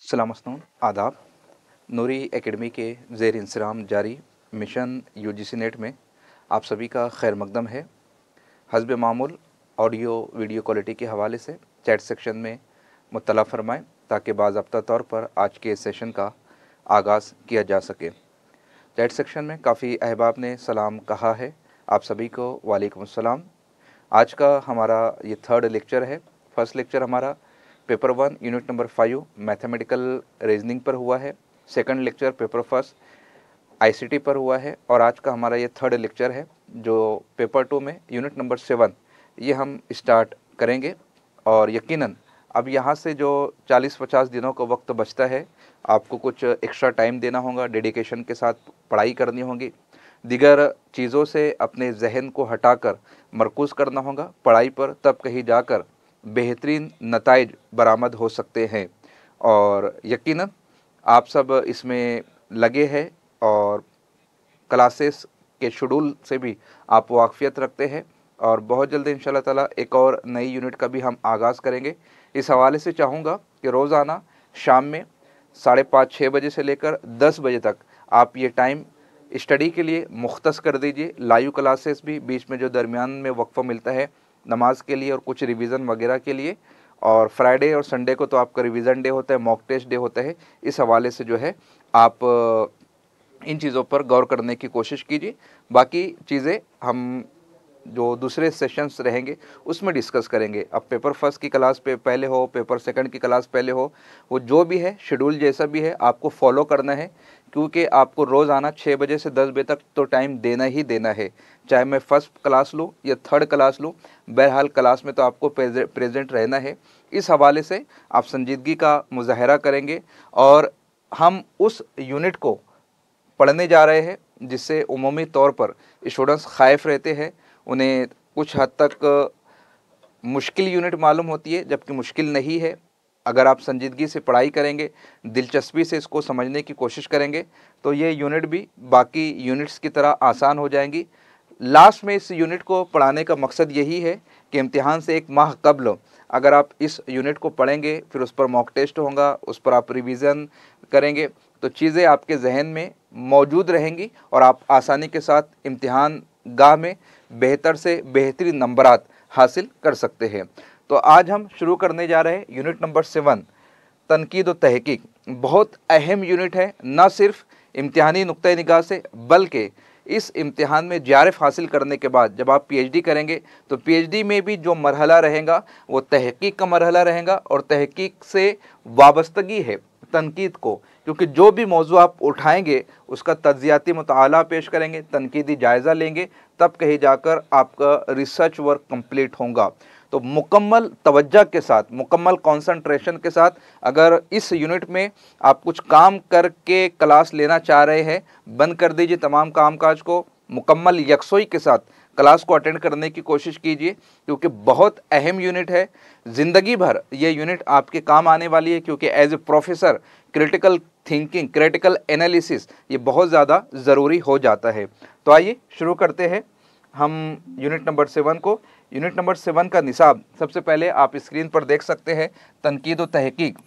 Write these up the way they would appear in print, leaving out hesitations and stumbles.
सलाम मस्तून आदाब। नूरी एकेडमी के ज़ेर इंसराम जारी मिशन यूजीसी नेट में आप सभी का खैर मकदम है। हस्ब मामूल ऑडियो वीडियो क्वालिटी के हवाले से चैट सेक्शन में मुत्तला फरमाएँ ताकि बाज़ाब्ता तौर पर आज के सेशन का आगाज़ किया जा सके। चैट सेक्शन में काफ़ी अहबाब ने सलाम कहा है। आप सभी को वालेकुम अस्सलाम। आज का हमारा ये थर्ड लेक्चर है। फर्स्ट लेक्चर हमारा paper 1 unit number 5 mathematical reasoning पर हुआ है। Second lecture paper first ICT पर हुआ है और आज का हमारा ये थर्ड लेक्चर है जो पेपर 2 में यूनिट नंबर 7 ये हम स्टार्ट करेंगे। और यकीनन अब यहाँ से जो 40-50 दिनों का वक्त बचता है आपको कुछ एक्स्ट्रा टाइम देना होगा, डेडिकेशन के साथ पढ़ाई करनी होगी, दिगर चीज़ों से अपने जहन को हटाकर मरकूज़ करना होगा पढ़ाई पर, तब कहीं जाकर बेहतरीन नताइज बरामद हो सकते हैं। और यकीनन आप सब इसमें लगे हैं और क्लासेस के शेड्यूल से भी आप वाकफियत रखते हैं और बहुत जल्द इंशाल्लाह ताला एक और नई यूनिट का भी हम आगाज़ करेंगे। इस हवाले से चाहूँगा कि रोज़ाना शाम में 5:30-6 बजे से लेकर 10 बजे तक आप ये टाइम स्टडी के लिए मुख्तस कर दीजिए। लाइव क्लासेस भी बीच में जो दरमियान में वक्फ़ा मिलता है नमाज के लिए और कुछ रिवीज़न वगैरह के लिए, और फ्राइडे और संडे को तो आपका रिवीज़न डे होता है, मॉक टेस्ट डे होता है। इस हवाले से जो है आप इन चीज़ों पर गौर करने की कोशिश कीजिए। बाकी चीज़ें हम जो दूसरे सेशंस रहेंगे उसमें डिस्कस करेंगे। अब पेपर फर्स्ट की क्लास पे पहले हो, पेपर सेकंड की क्लास पहले हो, वो जो भी है शेड्यूल जैसा भी है आपको फॉलो करना है, क्योंकि आपको रोज़ाना 6 बजे से 10 बजे तक तो टाइम देना ही देना है। चाहे मैं फ़र्स्ट क्लास लूँ या थर्ड क्लास लूँ, बहरहाल क्लास में तो आपको प्रेजेंट रहना है। इस हवाले से आप संजीदगी का मुजाहरा करेंगे और हम उस यूनिट को पढ़ने जा रहे हैं जिससे उमूमी तौर पर स्टूडेंट्स खाइफ रहते हैं, उन्हें कुछ हद तक मुश्किल यूनिट मालूम होती है, जबकि मुश्किल नहीं है। अगर आप संजीदगी से पढ़ाई करेंगे, दिलचस्पी से इसको समझने की कोशिश करेंगे तो ये यूनिट भी बाकी यूनिट्स की तरह आसान हो जाएंगी। लास्ट में इस यूनिट को पढ़ाने का मकसद यही है कि इम्तिहान से 1 माह कबल अगर आप इस यूनिट को पढ़ेंगे, फिर उस पर मॉक टेस्ट होगा, उस पर आप रिवीज़न करेंगे तो चीज़ें आपके जहन में मौजूद रहेंगी और आप आसानी के साथ इम्तिहान गाह में बेहतर से बेहतरीन नंबरात हासिल कर सकते हैं। तो आज हम शुरू करने जा रहे हैं यूनिट नंबर 7 तनकीद व तहकीक। बहुत अहम यूनिट है, न सिर्फ इम्तिहानी नुक्ता निगाह से बल्कि इस इम्तिहान में JRF हासिल करने के बाद जब आप PhD करेंगे तो PhD में भी जो मरहला रहेगा वो तहकीक का मरहला रहेगा और तहकीक से वाबस्तगी है तनकीद को, क्योंकि जो भी मौजू आप उठाएंगे उसका तज्जियाती मुताला पेश करेंगे, तनकीदी जायज़ा लेंगे, तब कहीं जाकर आपका रिसर्च वर्क कंप्लीट होगा। तो मुकम्मल तवज्जो के साथ, मुकम्मल कंसंट्रेशन के साथ अगर इस यूनिट में आप कुछ काम करके क्लास लेना चाह रहे हैं, बंद कर दीजिए तमाम कामकाज को, मुकम्मल यकसोई के साथ क्लास को अटेंड करने की कोशिश कीजिए, क्योंकि बहुत अहम यूनिट है। ज़िंदगी भर ये यूनिट आपके काम आने वाली है, क्योंकि as a professor critical thinking, critical analysis ये बहुत ज़्यादा ज़रूरी हो जाता है। तो आइए शुरू करते हैं हम यूनिट नंबर 7 को। यूनिट नंबर 7 का निसाब सबसे पहले आप स्क्रीन पर देख सकते हैं, तनकीद व तहकीक,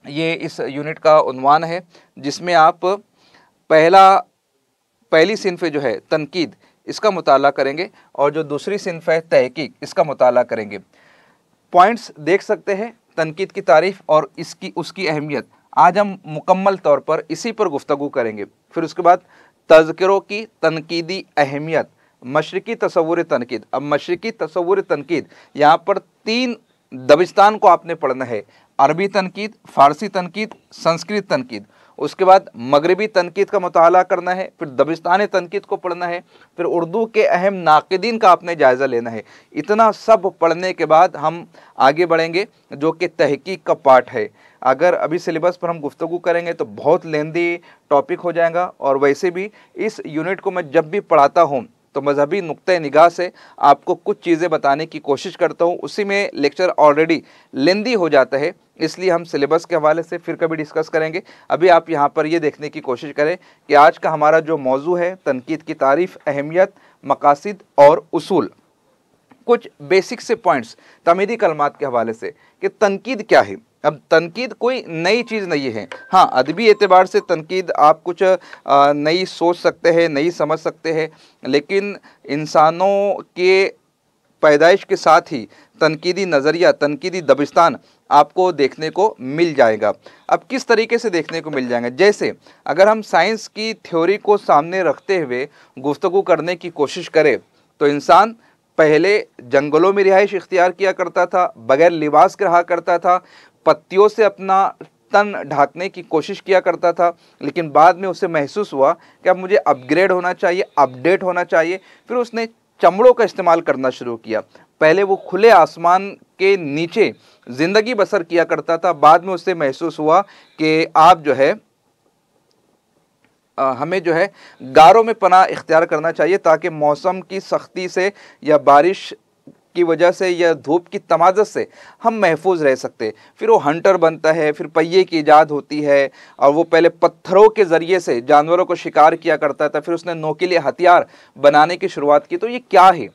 ये इस यूनिट का उन्वान है, जिसमें आप पहली सिन्फ जो है तनकीद इसका मुताला करेंगे और जो दूसरी सिन्फ है तहकीक इसका मुताला करेंगे। पॉइंट्स देख सकते हैं, तनकीद की तारीफ़ और उसकी अहमियत आज हम मुकम्मल तौर पर इसी पर गुफ्तगू करेंगे। फिर उसके बाद तज़किरों की तनकीदी अहमियत, मशरिकी तसव्वुर तनकीद। अब मशरिकी तसव्वुर तनकीद यहाँ पर 3 दबिस्तान को आपने पढ़ना है, अरबी तनकीद, फ़ारसी तनकीद, संस्कृत तनकीद। उसके बाद मगरबी तनकीद का मुताला करना है, फिर दबिस्तानी तनकीद को पढ़ना है, फिर उर्दू के अहम नाक़िदीन का आपने जायज़ा लेना है। इतना सब पढ़ने के बाद हम आगे बढ़ेंगे जो कि तहकीक का पार्ट है। अगर अभी सिलेबस पर हम गुफ्तगू करेंगे तो बहुत लेंदी टॉपिक हो जाएगा, और वैसे भी इस यूनिट को मैं जब भी पढ़ाता हूँ तो मजहबी नुक्ते निगाह से आपको कुछ चीज़ें बताने की कोशिश करता हूँ, उसी में लेक्चर ऑलरेडी लेंदी हो जाता है, इसलिए हम सिलेबस के हवाले से फिर कभी डिस्कस करेंगे। अभी आप यहाँ पर ये देखने की कोशिश करें कि आज का हमारा जो मौजू है तनकीद की तारीफ़, अहमियत, मकासिद और उसूल। कुछ बेसिक से पॉइंट्स तमीदी कलमात के हवाले से कि तनकीद क्या है। अब तनकीद कोई नई चीज़ नहीं है। हाँ, अदबी एतबार से तनकीद आप कुछ नई सोच सकते हैं, नई समझ सकते हैं, लेकिन इंसानों के पैदाइश के साथ ही तनकीदी नज़रिया, तनकीदी दबिस्तान आपको देखने को मिल जाएगा। अब किस तरीके से देखने को मिल जाएगा? जैसे अगर हम साइंस की थ्योरी को सामने रखते हुए गुफ्तगू करने की कोशिश करें तो इंसान पहले जंगलों में रिहाइश इख्तियार किया करता था, बगैर लिबास के रहा करता था, पत्तियों से अपना तन ढांकने की कोशिश किया करता था, लेकिन बाद में उसे महसूस हुआ कि अब मुझे अपग्रेड होना चाहिए, अपडेट होना चाहिए। फिर उसने चमड़ों का इस्तेमाल करना शुरू किया। पहले वो खुले आसमान के नीचे ज़िंदगी बसर किया करता था, बाद में उसे महसूस हुआ कि आप जो है हमें जो है गारों में पनाह इख्तियार करना चाहिए ताकि मौसम की सख्ती से या बारिश की वजह से या धूप की तमाज़त से हम महफूज रह सकते। फिर वो हंटर बनता है, फिर पहिए की ईजाद होती है और वो पहले पत्थरों के ज़रिए से जानवरों को शिकार किया करता था, फिर उसने नोकीले हथियार बनाने की शुरुआत की। तो ये क्या है?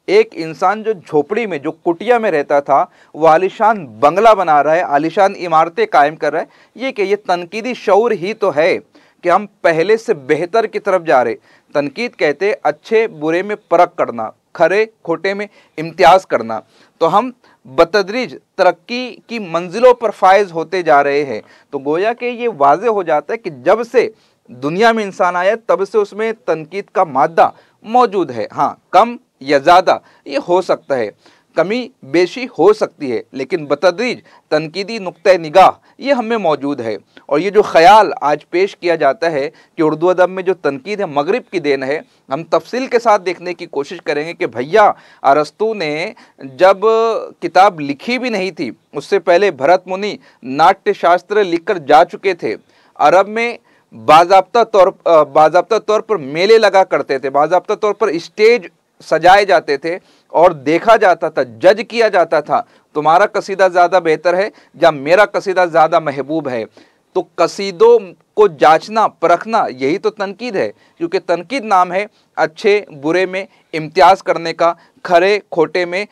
एक इंसान जो झोपड़ी में, जो कुटिया में रहता था, वो आलिशान बंगला बना रहा है, आलिशान इमारतें कायम कर रहा है। ये कि ये तनकीदी शऊर ही तो है कि हम पहले से बेहतर की तरफ जा रहे। तनकीद कहते अच्छे बुरे में परख करना, खरे खोटे में इम्तियाज़ करना। तो हम बतदरीज तरक्की की मंजिलों पर फायज होते जा रहे हैं। तो गोया कि ये वाज़े हो जाता है कि जब से दुनिया में इंसान आया तब से उसमें तनकीद का मादा मौजूद है। हाँ, कम या ज़्यादा ये हो सकता है, कमी बेशी हो सकती है, लेकिन बतदरीज तनकीदी नुक्ते निगाह ये हमें मौजूद है। और ये जो ख़याल आज पेश किया जाता है कि उर्दू अदब में जो तनकीद है मगरिब की देन है, हम तफसील के साथ देखने की कोशिश करेंगे कि भैया अरस्तू ने जब किताब लिखी भी नहीं थी, उससे पहले भरत मुनि नाट्य शास्त्र लिखकर जा चुके थे। अरब में बाज़ाब्ता तौर पर मेले लगा करते थे, बाज़ाब्ता तौर पर स्टेज सजाए जाते थे और देखा जाता था, जज किया जाता था, तुम्हारा कसीदा ज़्यादा बेहतर है या मेरा कसीदा ज़्यादा महबूब है। तो कसीदों को जांचना परखना यही तो तनकीद है, क्योंकि तनकीद नाम है अच्छे बुरे में इम्तियाज़ करने का, खरे खोटे में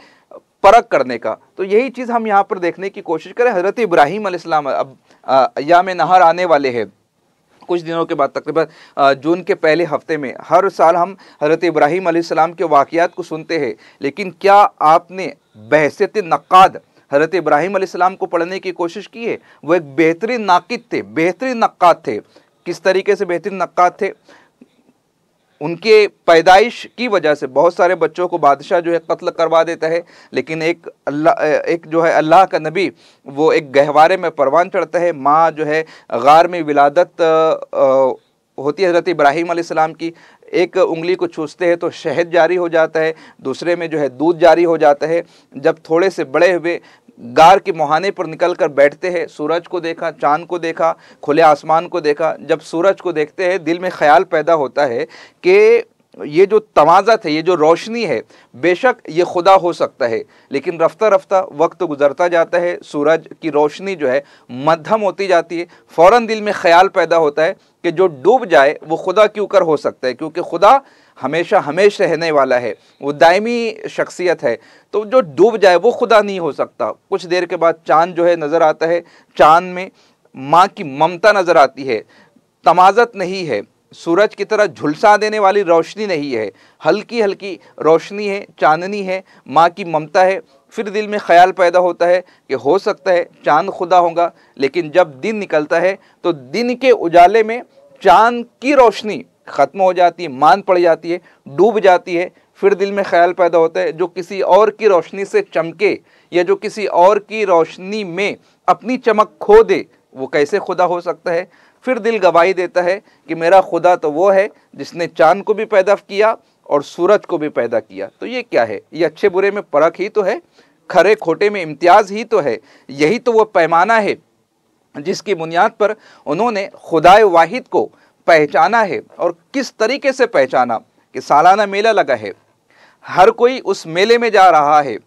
परख करने का। तो यही चीज़ हम यहाँ पर देखने की कोशिश करें। हज़रत इब्राहीम अलैहिस्सलाम अब अय्याम नहर आने वाले हैं, कुछ दिनों के बाद, तकरीबन जून के पहले हफ्ते में। हर साल हम हज़रत इब्राहीम अलैहिस्सलाम के वाक़यात को सुनते हैं, लेकिन क्या आपने बहसियत नक्काद हज़रत इब्राहीम अलैहिस्सलाम को पढ़ने की कोशिश की है? वो एक बेहतरीन नाकिद थे, बेहतरीन नक्काद थे। किस तरीके से बेहतरीन नक्काद थे? उनके पैदाइश की वजह से बहुत सारे बच्चों को बादशाह जो है कत्ल करवा देता है, लेकिन एक जो है अल्लाह का नबी, वो एक गहवारे में परवान चढ़ता है। माँ जो है गार में विलादत होती है हज़रत इब्राहीम अलैहिस्सलाम की, एक उंगली को चूसते हैं तो शहद जारी हो जाता है, दूसरे में जो है दूध जारी हो जाता है। जब थोड़े से बड़े हुए गार के मुहाने पर निकल कर बैठते हैं, सूरज को देखा, चाँद को देखा, खुले आसमान को देखा। जब सूरज को देखते हैं दिल में ख्याल पैदा होता है कि ये जो तमाज़त है, ये जो रोशनी है, बेशक ये खुदा हो सकता है, लेकिन रफ्ता रफ्ता वक्त गुज़रता जाता है, सूरज की रोशनी जो है मध्यम होती जाती है। फ़ौरन दिल में ख्याल पैदा होता है कि जो डूब जाए वो खुदा क्यों कर हो सकता है, क्योंकि खुदा हमेशा हमेशा रहने वाला है, वो दायमी शख्सियत है। तो जो डूब जाए वो खुदा नहीं हो सकता। कुछ देर के बाद चाँद जो है नज़र आता है, चाँद में माँ की ममता नज़र आती है, तमाज़त नहीं है, सूरज की तरह झुलसा देने वाली रोशनी नहीं है, हल्की हल्की रोशनी है, चांदनी है, माँ की ममता है। फिर दिल में ख्याल पैदा होता है कि हो सकता है चाँद खुदा होगा, लेकिन जब दिन निकलता है तो दिन के उजाले में चाँद की रोशनी ख़त्म हो जाती है, मान पड़ जाती है, डूब जाती है। फिर दिल में ख्याल पैदा होता है जो किसी और की रोशनी से चमके या जो किसी और की रोशनी में अपनी चमक खो दे, वो कैसे खुदा हो सकता है। फिर दिल गवाही देता है कि मेरा खुदा तो वो है जिसने चाँद को भी पैदा किया और सूरज को भी पैदा किया। तो ये क्या है? ये अच्छे बुरे में परख ही तो है, खरे खोटे में इम्तियाज़ ही तो है। यही तो वो पैमाना है जिसकी बुनियाद पर उन्होंने खुदाए वाहिद को पहचाना है। और किस तरीके से पहचाना कि सालाना मेला लगा है, हर कोई उस मेले में जा रहा है,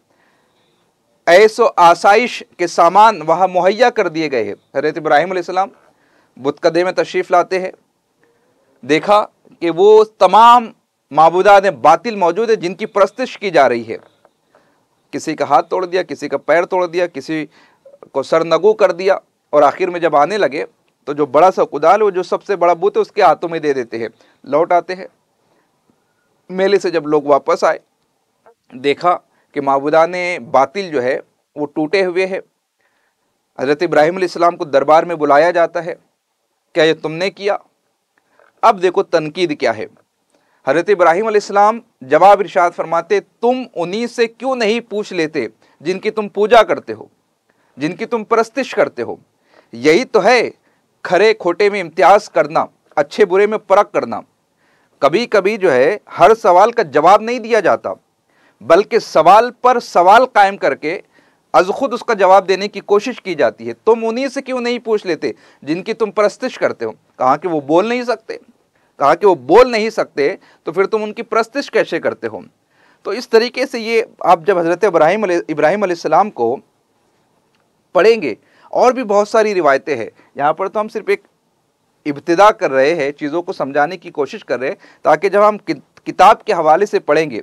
ऐसो आसाइश के सामान वहाँ मुहैया कर दिए गए हैं। हज़रत इब्राहीम अलैहिस्सलाम बुतकदे में तशरीफ़ लाते हैं, देखा कि वो तमाम माबूदात बातिल मौजूद है जिनकी परस्तिश की जा रही है। किसी का हाथ तोड़ दिया, किसी का पैर तोड़ दिया, किसी को सरनगू कर दिया और आखिर में जब आने लगे तो जो बड़ा सा कुदाल, वो जो सबसे बड़ा बुत है, उसके हाथों में दे देते हैं। लौट आते हैं। मेले से जब लोग वापस आए, देखा कि माबूदान बातिल जो है वो टूटे हुए हैं। हज़रत इब्राहीम अलैहिस्सलाम को दरबार में बुलाया जाता है, क्या ये तुमने किया? अब देखो तनकीद क्या है। हज़रत इब्राहीम अलैहिस्सलाम जवाब इरशाद फरमाते, तुम उन्हीं से क्यों नहीं पूछ लेते जिनकी तुम पूजा करते हो, जिनकी तुम परस्तिश करते हो। यही तो है खरे खोटे में इम्तियाज़ करना, अच्छे बुरे में फ़र्क करना। कभी कभी जो है हर सवाल का जवाब नहीं दिया जाता, बल्कि सवाल पर सवाल कायम करके अज खुद उसका जवाब देने की कोशिश की जाती है। तुम उन्हीं से क्यों नहीं पूछ लेते जिनकी तुम परस्तिश करते हो। कहा कि वो बोल नहीं सकते, कहा कि वो बोल नहीं सकते, तो फिर तुम उनकी परस्तिश कैसे करते हो। तो इस तरीके से ये आप जब हज़रत इब्राहीम अलैहिस्सलाम को पढ़ेंगे, और भी बहुत सारी रिवायतें हैं। यहाँ पर तो हम सिर्फ एक इब्तिदा कर रहे हैं, चीज़ों को समझाने की कोशिश कर रहे हैं, ताकि जब हम किताब के हवाले से पढ़ेंगे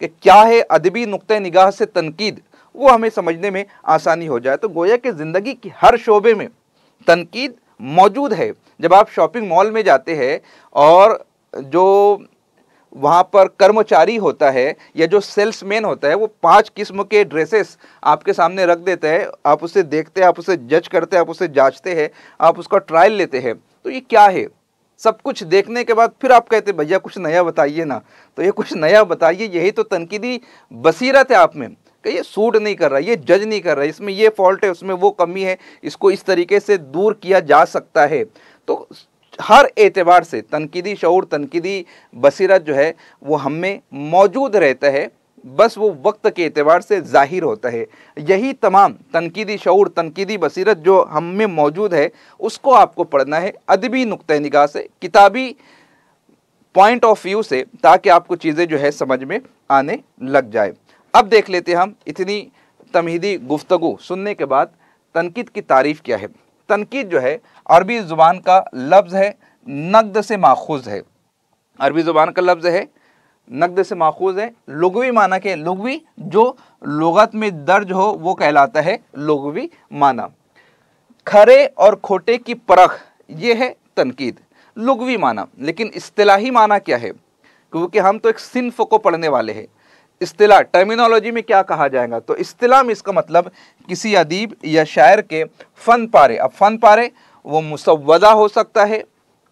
कि क्या है अदबी नुक्ते निगाह से तनकीद, वो हमें समझने में आसानी हो जाए। तो गोया कि ज़िंदगी की हर शोबे में तनकीद मौजूद है। जब आप शॉपिंग मॉल में जाते हैं और जो वहाँ पर कर्मचारी होता है या जो सेल्समैन होता है, वो 5 किस्म के ड्रेसेस आपके सामने रख देता है, आप उसे देखते हैं, आप उसे जज करते हैं, आप उसे जांचते हैं, आप उसका ट्रायल लेते हैं। तो ये क्या है? सब कुछ देखने के बाद फिर आप कहते हैं भैया कुछ नया बताइए ना। तो ये कुछ नया बताइए, यही तो तनकीदी बसीरत है आप में कि ये सूट नहीं कर रहा, ये जज नहीं कर रहा, इसमें ये फॉल्ट है, उसमें वो कमी है, इसको इस तरीके से दूर किया जा सकता है। तो हर एतबार से तनकीदी शऊर, तनकीदी बसीरत जो है वो हम में मौजूद रहता है, बस वो वक्त के एतबार से ज़ाहिर होता है। यही तमाम तनकीदी शऊर, तनकीदी बसीरत जो हम में मौजूद है, उसको आपको पढ़ना है अदबी नुक्ते निगाह से, किताबी पॉइंट ऑफ व्यू से, ताकि आपको चीज़ें जो है समझ में आने लग जाए। अब देख लेते हैं हम इतनी तमहीदी गुफ्तगू सुनने के बाद तनकीद की तारीफ़ क्या है। तनकीद जो है अरबी ज़ुबान का लफ्ज़ है, नक़द से माखूज़ है। अरबी ज़ुबान का लफ्ज़ है, नक़द से माखूज़ है। लुग़वी माना के, लुग़वी जो लुग़त में दर्ज हो वो कहलाता है लुग़वी माना। खरे और खोटे की परख, ये है तनकीद, लुग़वी माना। लेकिन इस्तिलाही माना क्या है? क्योंकि हम तो एक सिन्फ़ को पढ़ने वाले हैं। इस्तिलाह टर्मिनोलॉजी में क्या कहा जाएगा? तो इस्तिलाह में इसका मतलब किसी अदीब या शायर के फ़न पारे। अब फ़न पारे वो मुसव्वदा हो सकता है,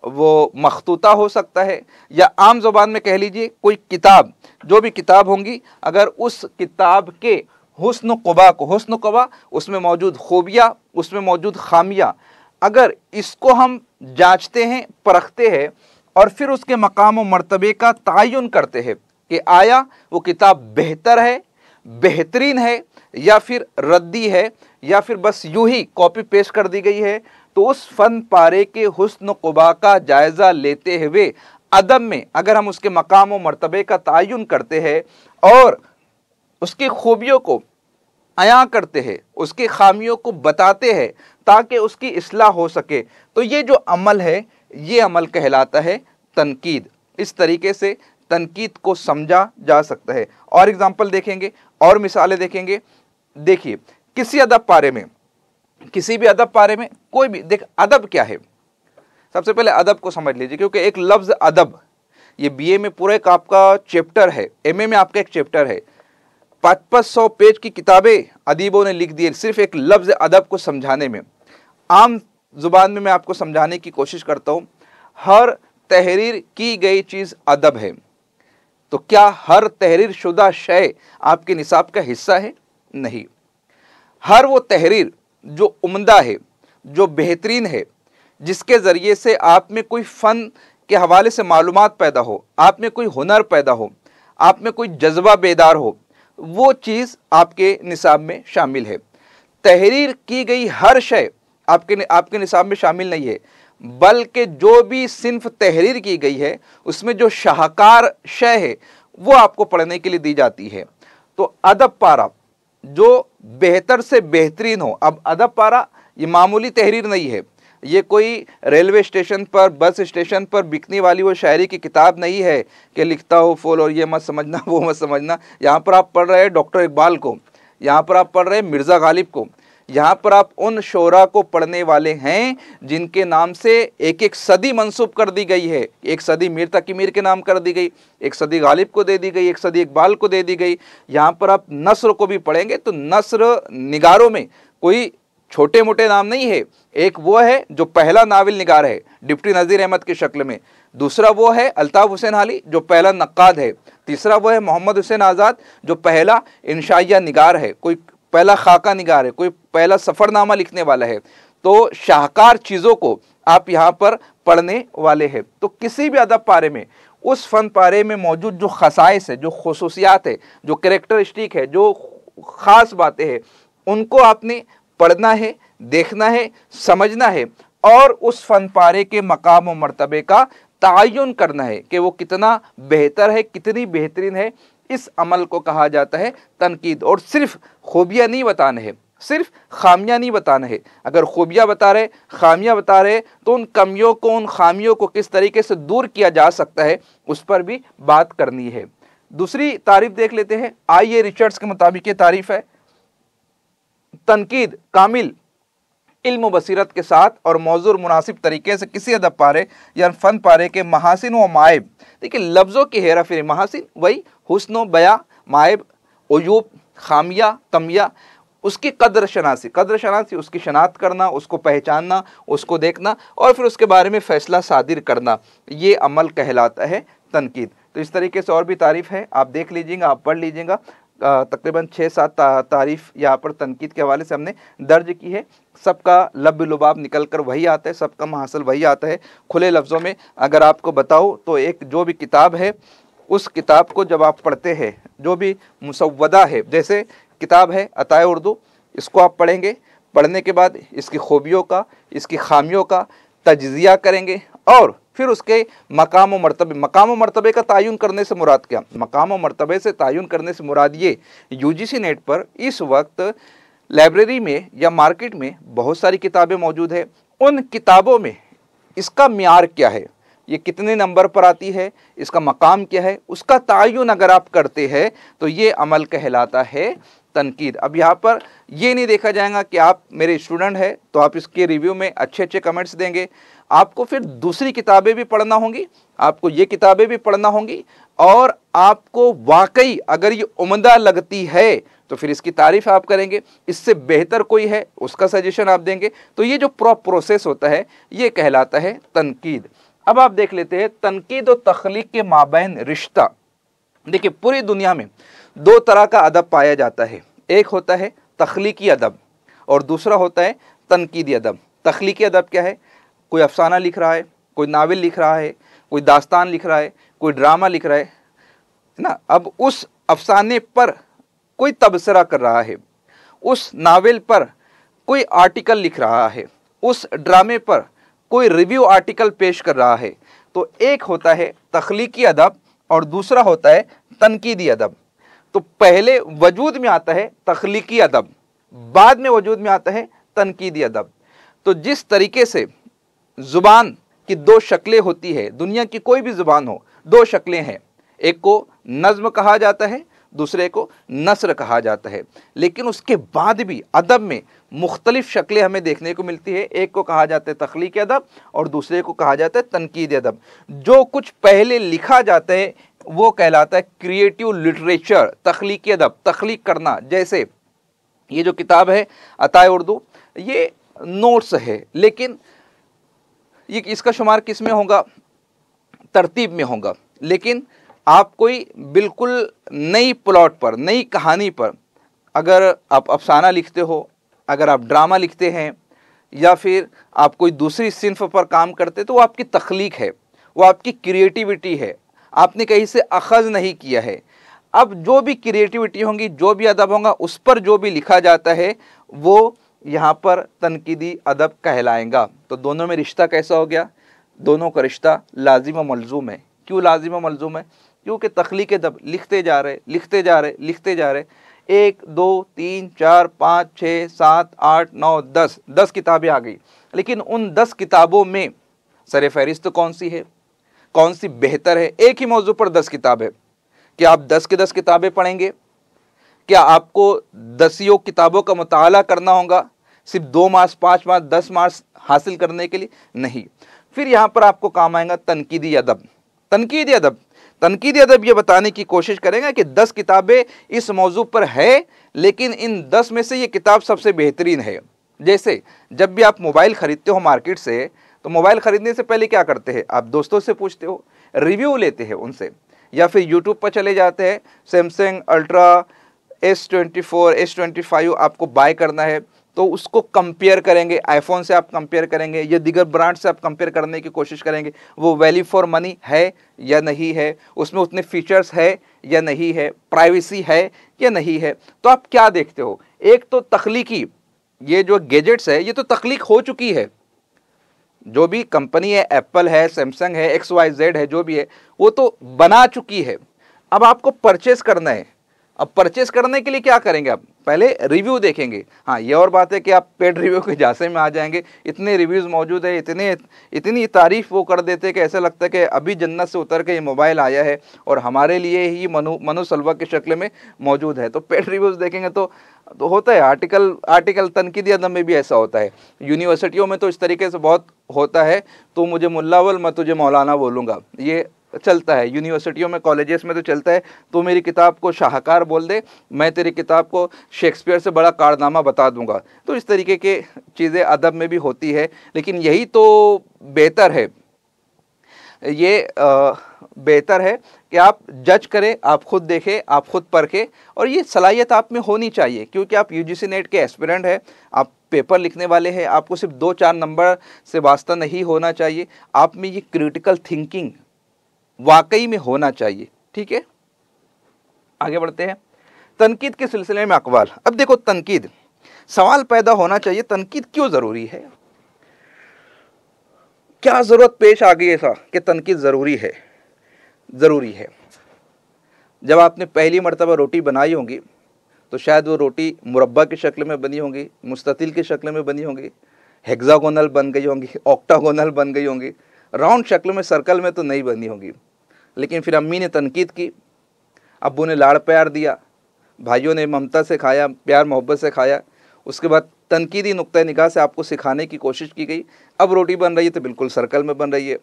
वो मखतूता हो सकता है, या आम ज़ुबान में कह लीजिए कोई किताब, जो भी किताब होंगी, अगर उस किताब के हुस्न क़ुबा को, हुस्न क़ुबा उसमें मौजूद खूबियाँ, उसमें मौजूद खामियाँ, अगर इसको हम जाँचते हैं, परखते हैं और फिर उसके मकाम व मर्तबे का तयन करते हैं कि आया वो किताब बेहतर है, बेहतरीन है, या फिर रद्दी है, या फिर बस यूं ही कॉपी पेस्ट कर दी गई है, तो उस फ़न पारे के हुस्न क़ुबा का जायज़ा लेते हुए अदब में अगर हम उसके मकाम व मर्तबे का तयन करते हैं और उसकी खूबियों को अया करते हैं, उसकी खामियों को बताते हैं ताकि उसकी इस्लाह हो सके, तो ये जो अमल है, ये अमल कहलाता है तनकीद। इस तरीके से तनकीद को समझा जा सकता है। और एग्जाम्पल देखेंगे और मिसालें देखेंगे। देखिए, किसी अदब पारे में, किसी भी अदब पारे में कोई भी देख, अदब क्या है? सबसे पहले अदब को समझ लीजिए, क्योंकि एक लफ्ज़ अदब, ये बीए में पूरा एक आपका चैप्टर है, एमए में आपका एक चैप्टर है, 500 पेज की किताबें अदीबों ने लिख दी है सिर्फ एक लफ्ज़ अदब को समझाने में। आम ज़ुबान में मैं आपको समझाने की कोशिश करता हूँ। हर तहरीर की गई चीज़ अदब है। तो क्या हर तहरीर शुदा शय आपके निसाब का हिस्सा है? नहीं। हर वो तहरीर जो उम्दा है, जो बेहतरीन है, जिसके ज़रिए से आप में कोई फ़न के हवाले से मालूमात पैदा हो, आप में कोई हुनर पैदा हो, आप में कोई जज्बा बेदार हो, वो चीज़ आपके निसाब में शामिल है। तहरीर की गई हर शय आपके निसाब में शामिल नहीं है, बल्कि जो भी सिन्फ तहरीर की गई है उसमें जो शाहकार शय है वो आपको पढ़ने के लिए दी जाती है। तो अदब पारा जो बेहतर से बेहतरीन हो। अब अदब पारा ये मामूली तहरीर नहीं है, ये कोई रेलवे स्टेशन पर, बस स्टेशन पर बिकने वाली वो शायरी की किताब नहीं है कि लिखता हो फूल और ये मत समझना वो मत समझना। यहाँ पर आप पढ़ रहे हैं डॉक्टर इकबाल को, यहाँ पर आप पढ़ रहे हैं मिर्ज़ा गालिब को, यहाँ पर आप उन शोरा को पढ़ने वाले हैं जिनके नाम से एक एक सदी मंसूब कर दी गई है। एक सदी मीर तकी मीर के नाम कर दी गई, एक सदी गालिब को दे दी गई, एक सदी इकबाल को दे दी गई। यहाँ पर आप नस्र को भी पढ़ेंगे तो नस्र निगारों में कोई छोटे मोटे नाम नहीं है। एक वो है जो पहला नावल निगार है डिप्टी नज़ीर अहमद की शक्ल में, दूसरा वो है अल्ताफ़ हुसैन हाली जो पहला नक्काद है, तीसरा वो है मोहम्मद हुसैन आज़ाद जो पहला इंशाइया निगार है, कोई पहला खाका निगार है, कोई पहला सफ़रनामा लिखने वाला है। तो शाहकार चीज़ों को आप यहाँ पर पढ़ने वाले हैं। तो किसी भी अदब पारे में उस फ़न पारे में मौजूद जो खसाइस है, जो खुसूसियात है, जो कैरेक्टरिस्टिक है, जो ख़ास बातें हैं, उनको आपने पढ़ना है, देखना है, समझना है और उस फ़न पारे के मकाम और मर्तबे का तायुन करना है कि वो कितना बेहतर है, कितनी बेहतरीन है। इस अमल को कहा जाता है तनकीद। और सिर्फ खूबियाँ नहीं बताना है, सिर्फ खामियाँ नहीं बताना है। अगर खूबियाँ बता रहे, खामियाँ बता रहे तो उन कमियों को, उन खामियों को किस तरीके से दूर किया जा सकता है उस पर भी बात करनी है। दूसरी तारीफ देख लेते हैं। आई ए रिचर्ड्स के मुताबिक ये तारीफ है, तनकीद कामिल इल्म बसीरत के साथ और मौजूर मुनासिब तरीके से किसी अदब पारे या फ़न पारे के महासिन व मायब, देखिए लफ्ज़ों की हेरा फेरी, महासिन वही हुस्न बया, मायब उयूब, खामिया कमिया, उसकी कद्र शनासी उसकी शनाख्त करना, उसको पहचानना, उसको देखना और फिर उसके बारे में फ़ैसला सादिर करना, ये अमल कहलाता है तनकीद। तो इस तरीके से और भी तारीफ़ है, आप देख लीजिएगा, आप पढ़ लीजिएगा। तकरीबन 6-7 तारीफ़ यहाँ पर तनकीद के हवाले से हमने दर्ज की है। सबका लब लुबाब निकल कर वही आता है, सबका महासल वही आता है। खुले लफ्ज़ों में अगर आपको बताऊँ तो एक जो भी किताब है उस किताब को जब आप पढ़ते हैं, जो भी मुसव्वदा है, जैसे किताब है अताए उर्दू, इसको आप पढ़ेंगे, पढ़ने के बाद इसकी खूबियों का, इसकी खामियों का तज्ज़िया करेंगे और फिर उसके मकाम व मर्तबे का तायुन करने से मुराद क्या? मकाम व मर्तबे से तायुन करने से मुराद ये, यूजीसी नेट पर इस वक्त लाइब्रेरी में या मार्केट में बहुत सारी किताबें मौजूद है। उन किताबों में इसका म्यार क्या है, ये कितने नंबर पर आती है, इसका मकाम क्या है, उसका तायुन अगर आप करते हैं तो ये अमल कहलाता है तनकीद। अब यहाँ पर ये नहीं देखा जाएगा कि आप मेरे स्टूडेंट हैं तो आप इसके रिव्यू में अच्छे अच्छे कमेंट्स देंगे, आपको फिर दूसरी किताबें भी पढ़ना होंगी, आपको ये किताबें भी पढ़ना होंगी और आपको वाकई अगर ये उम्दा लगती है तो फिर इसकी तारीफ़ आप करेंगे, इससे बेहतर कोई है उसका सजेशन आप देंगे। तो ये जो प्रोसेस होता है ये कहलाता है तनकीद। अब आप देख लेते हैं तनकीद और तख्लीक के माबैन रिश्ता। देखिए पूरी दुनिया में दो तरह का अदब पाया जाता है, एक होता है तख्लीकी अदब और दूसरा होता है तनकीदी अदब। तख्लीकी अदब क्या है? कोई अफसाना लिख रहा है, कोई नावल लिख रहा है, कोई दास्तान लिख रहा है, कोई ड्रामा लिख रहा है ना। अब उस अफसाने पर कोई तबसरा कर रहा है, उस नावल पर कोई आर्टिकल लिख रहा है, उस ड्रामे पर कोई रिव्यू आर्टिकल पेश कर रहा है। तो एक होता है तख्लीकी अदब और दूसरा होता है तनकीदी अदब। तो पहले वजूद में आता है तख्लीकी अदब, बाद में वजूद में आता है तनकीदी अदब। तो जिस तरीके से ज़ुबान की दो शक्लें होती है, दुनिया की कोई भी ज़ुबान हो, दो शक्लें हैं, एक को नज़्म कहा जाता है, दूसरे को नस्र कहा जाता है। लेकिन उसके बाद भी अदब में मुख्तलिफ शक्लें हमें देखने को मिलती है, एक को कहा जाता है तख्लीकी अदब और दूसरे को कहा जाता है तनकीदी अदब। जो कुछ पहले लिखा जाता है वो कहलाता है क्रिएटिव लिटरेचर, तख्लीकी अदब, तख्लीक करना। जैसे ये जो किताब है अताए उर्दू, ये नोट्स है, लेकिन ये इसका शुमार किस में होगा? तरतीब में होगा। लेकिन आप कोई बिल्कुल नई प्लॉट पर, नई कहानी पर अगर आप अफसाना लिखते हो, अगर आप ड्रामा लिखते हैं या फिर आप कोई दूसरी सिन्फ पर काम करते, तो वो आपकी तख्लीक है, वो आपकी क्रिएटिविटी है, आपने कहीं से अखज़ नहीं किया है। अब जो भी क्रिएटिविटी होंगी, जो भी अदब होगा, उस पर जो भी लिखा जाता है वो यहाँ पर तनकीदी अदब कहलाएगा। तो दोनों में रिश्ता कैसा हो गया? दोनों का रिश्ता लाजिम व मलजूम है। क्यों लाजिम व मलजूम है? क्योंकि तख्लीक अदब लिखते जा रहे, लिखते जा रहे, लिखते जा रहे, 1 2 3 4 5 6 7 8 9 10 किताबें आ गई। लेकिन उन 10 किताबों में सर फहरिस्त कौन सी है, कौन सी बेहतर है? एक ही मौजू पर 10 किताब है। क्या आप 10 की 10 किताबें पढ़ेंगे? क्या आपको 10 किताबों का मुताला करना होगा? सिर्फ 2 मार्क्स, 5 मार्क्स, 10 मार्क्स हासिल करने के लिए नहीं। फिर यहाँ पर आपको काम आएगा तनकीदी अदब। तनकीदी अदब, तनकीदी अदब ये बताने की कोशिश करेंगे कि 10 किताबें इस मौजू पर है, लेकिन इन 10 में से ये किताब सबसे बेहतरीन है। जैसे जब भी आप मोबाइल ख़रीदते हो मार्केट से, तो मोबाइल ख़रीदने से पहले क्या करते हैं, आप दोस्तों से पूछते हो, रिव्यू लेते हैं उनसे, या फिर यूट्यूब पर चले जाते हैं, सैमसंग अल्ट्रा S24, S25 आपको बाय करना है तो उसको कंपेयर करेंगे, आईफोन से आप कंपेयर करेंगे या दीगर ब्रांड से आप कंपेयर करने की कोशिश करेंगे, वो वैल्यू फॉर मनी है या नहीं है, उसमें उतने फीचर्स है या नहीं है, प्राइवेसी है या नहीं है। तो आप क्या देखते हो, एक तो तख्लीकी, ये जो गैजेट्स है ये तो तख्लीक हो चुकी है, जो भी कंपनी है, एप्पल है, सैमसंग है, XYZ है, जो भी है वो तो बना चुकी है। अब आपको परचेस करना है, अब परचेस करने के लिए क्या करेंगे, आप पहले रिव्यू देखेंगे। हाँ, ये और बात है कि आप पेड रिव्यू के झांसे में आ जाएंगे, इतने रिव्यूज़ मौजूद है, इतनी तारीफ वो कर देते हैं कि ऐसा लगता है कि अभी जन्नत से उतर के ये मोबाइल आया है और हमारे लिए ही मनु सलवा की शक्ल में मौजूद है। तो पेड रिव्यूज़ देखेंगे तो होता है, आर्टिकल तनकीदी अदब में भी ऐसा होता है, यूनिवर्सिटियों में तो इस तरीके से बहुत होता है, तो मुझे मुल्ला बोल मैं तुझे मौलाना बोलूँगा, ये चलता है यूनिवर्सिटियों में, कॉलेजेस में तो चलता है। तो मेरी किताब को शाहकार बोल दे, मैं तेरी किताब को शेक्सपियर से बड़ा कारनामा बता दूंगा। तो इस तरीके के चीज़ें अदब में भी होती है, लेकिन यही तो बेहतर है, ये बेहतर है कि आप जज करें, आप खुद देखें, आप खुद परखें, और ये सलाहियत आप में होनी चाहिए, क्योंकि आप UGC नेट के एस्पिरेंट हैं, आप पेपर लिखने वाले हैं, आपको सिर्फ 2-4 नंबर से वास्ता नहीं होना चाहिए, आप में ये क्रिटिकल थिंकिंग वाकई में होना चाहिए। ठीक है, आगे बढ़ते हैं। तनकीद के सिलसिले में अक़वाल। अब देखो, तनकीद, सवाल पैदा होना चाहिए, तनकीद क्यों ज़रूरी है, क्या ज़रूरत पेश आ गई ऐसा कि तनकीद ज़रूरी है। ज़रूरी है, जब आपने पहली मर्तबा रोटी बनाई होगी तो शायद वो रोटी मुरब्बा की शक्ल में बनी होंगी, मुस्ततिल की शक्ल में बनी होंगी, हेक्सागोनल बन गई होंगी, ऑक्टागोनल बन गई होंगी, राउंड शक्ल में, सर्कल में तो नहीं बनी होगी। लेकिन फिर अम्मी ने तनकीद की, अब्बू ने लाड़ प्यार दिया, भाइयों ने ममता से खाया, प्यार मोहब्बत से खाया, उसके बाद तनकीदी नुक्ता निगाह से आपको सिखाने की कोशिश की गई। अब रोटी बन रही है तो बिल्कुल सर्कल में बन रही है।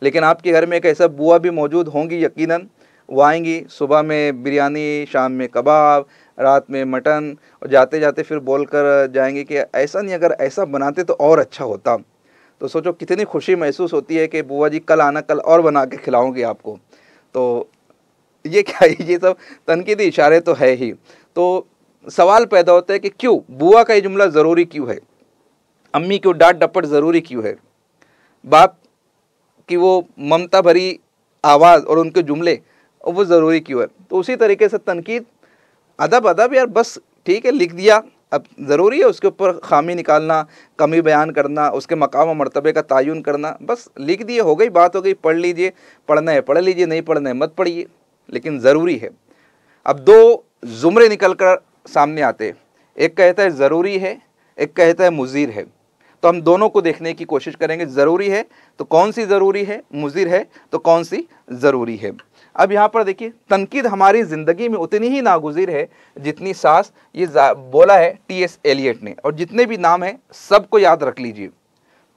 लेकिन आपके घर में एक ऐसा बुआ भी मौजूद होंगी यकीनन, वो आएंगी, सुबह में बिरयानी, शाम में कबाब, रात में मटन, और जाते जाते फिर बोल कर जाएंगे कि ऐसा नहीं, अगर ऐसा बनाते तो और अच्छा होता। तो सोचो कितनी खुशी महसूस होती है कि बुआ जी कल आना, कल और बना के खिलाऊंगी आपको। तो ये क्या है, ये सब तनकीदी इशारे तो है ही। तो सवाल पैदा होता है कि क्यों बुआ का ये जुमला ज़रूरी क्यों है, अम्मी क्यों डांट डपट ज़रूरी क्यों है, बाप की वो ममता भरी आवाज़ और उनके जुमले वो ज़रूरी क्यों है। तो उसी तरीके से तनकीद, अदब यार, बस ठीक है लिख दिया, अब ज़रूरी है उसके ऊपर खामी निकालना, कमी बयान करना, उसके मकाम और मर्तबे का तयन करना, बस लिख दिए, हो गई बात, हो गई, पढ़ लीजिए, पढ़ना है पढ़ लीजिए, नहीं पढ़ना है मत पढ़िए, लेकिन ज़रूरी है। अब 2 ज़ुमरे निकल कर सामने आते, एक कहता है ज़रूरी है, एक कहता है मुज़ीर है। तो हम दोनों को देखने की कोशिश करेंगे, ज़रूरी है तो कौन सी ज़रूरी है, मुज़ीर है तो कौन सी ज़रूरी है। अब यहाँ पर देखिए, तनकीद हमारी ज़िंदगी में उतनी ही नागुज़ीर है जितनी सांस, ये बोला है T.S. एलियट ने, और जितने भी नाम हैं सबको याद रख लीजिए।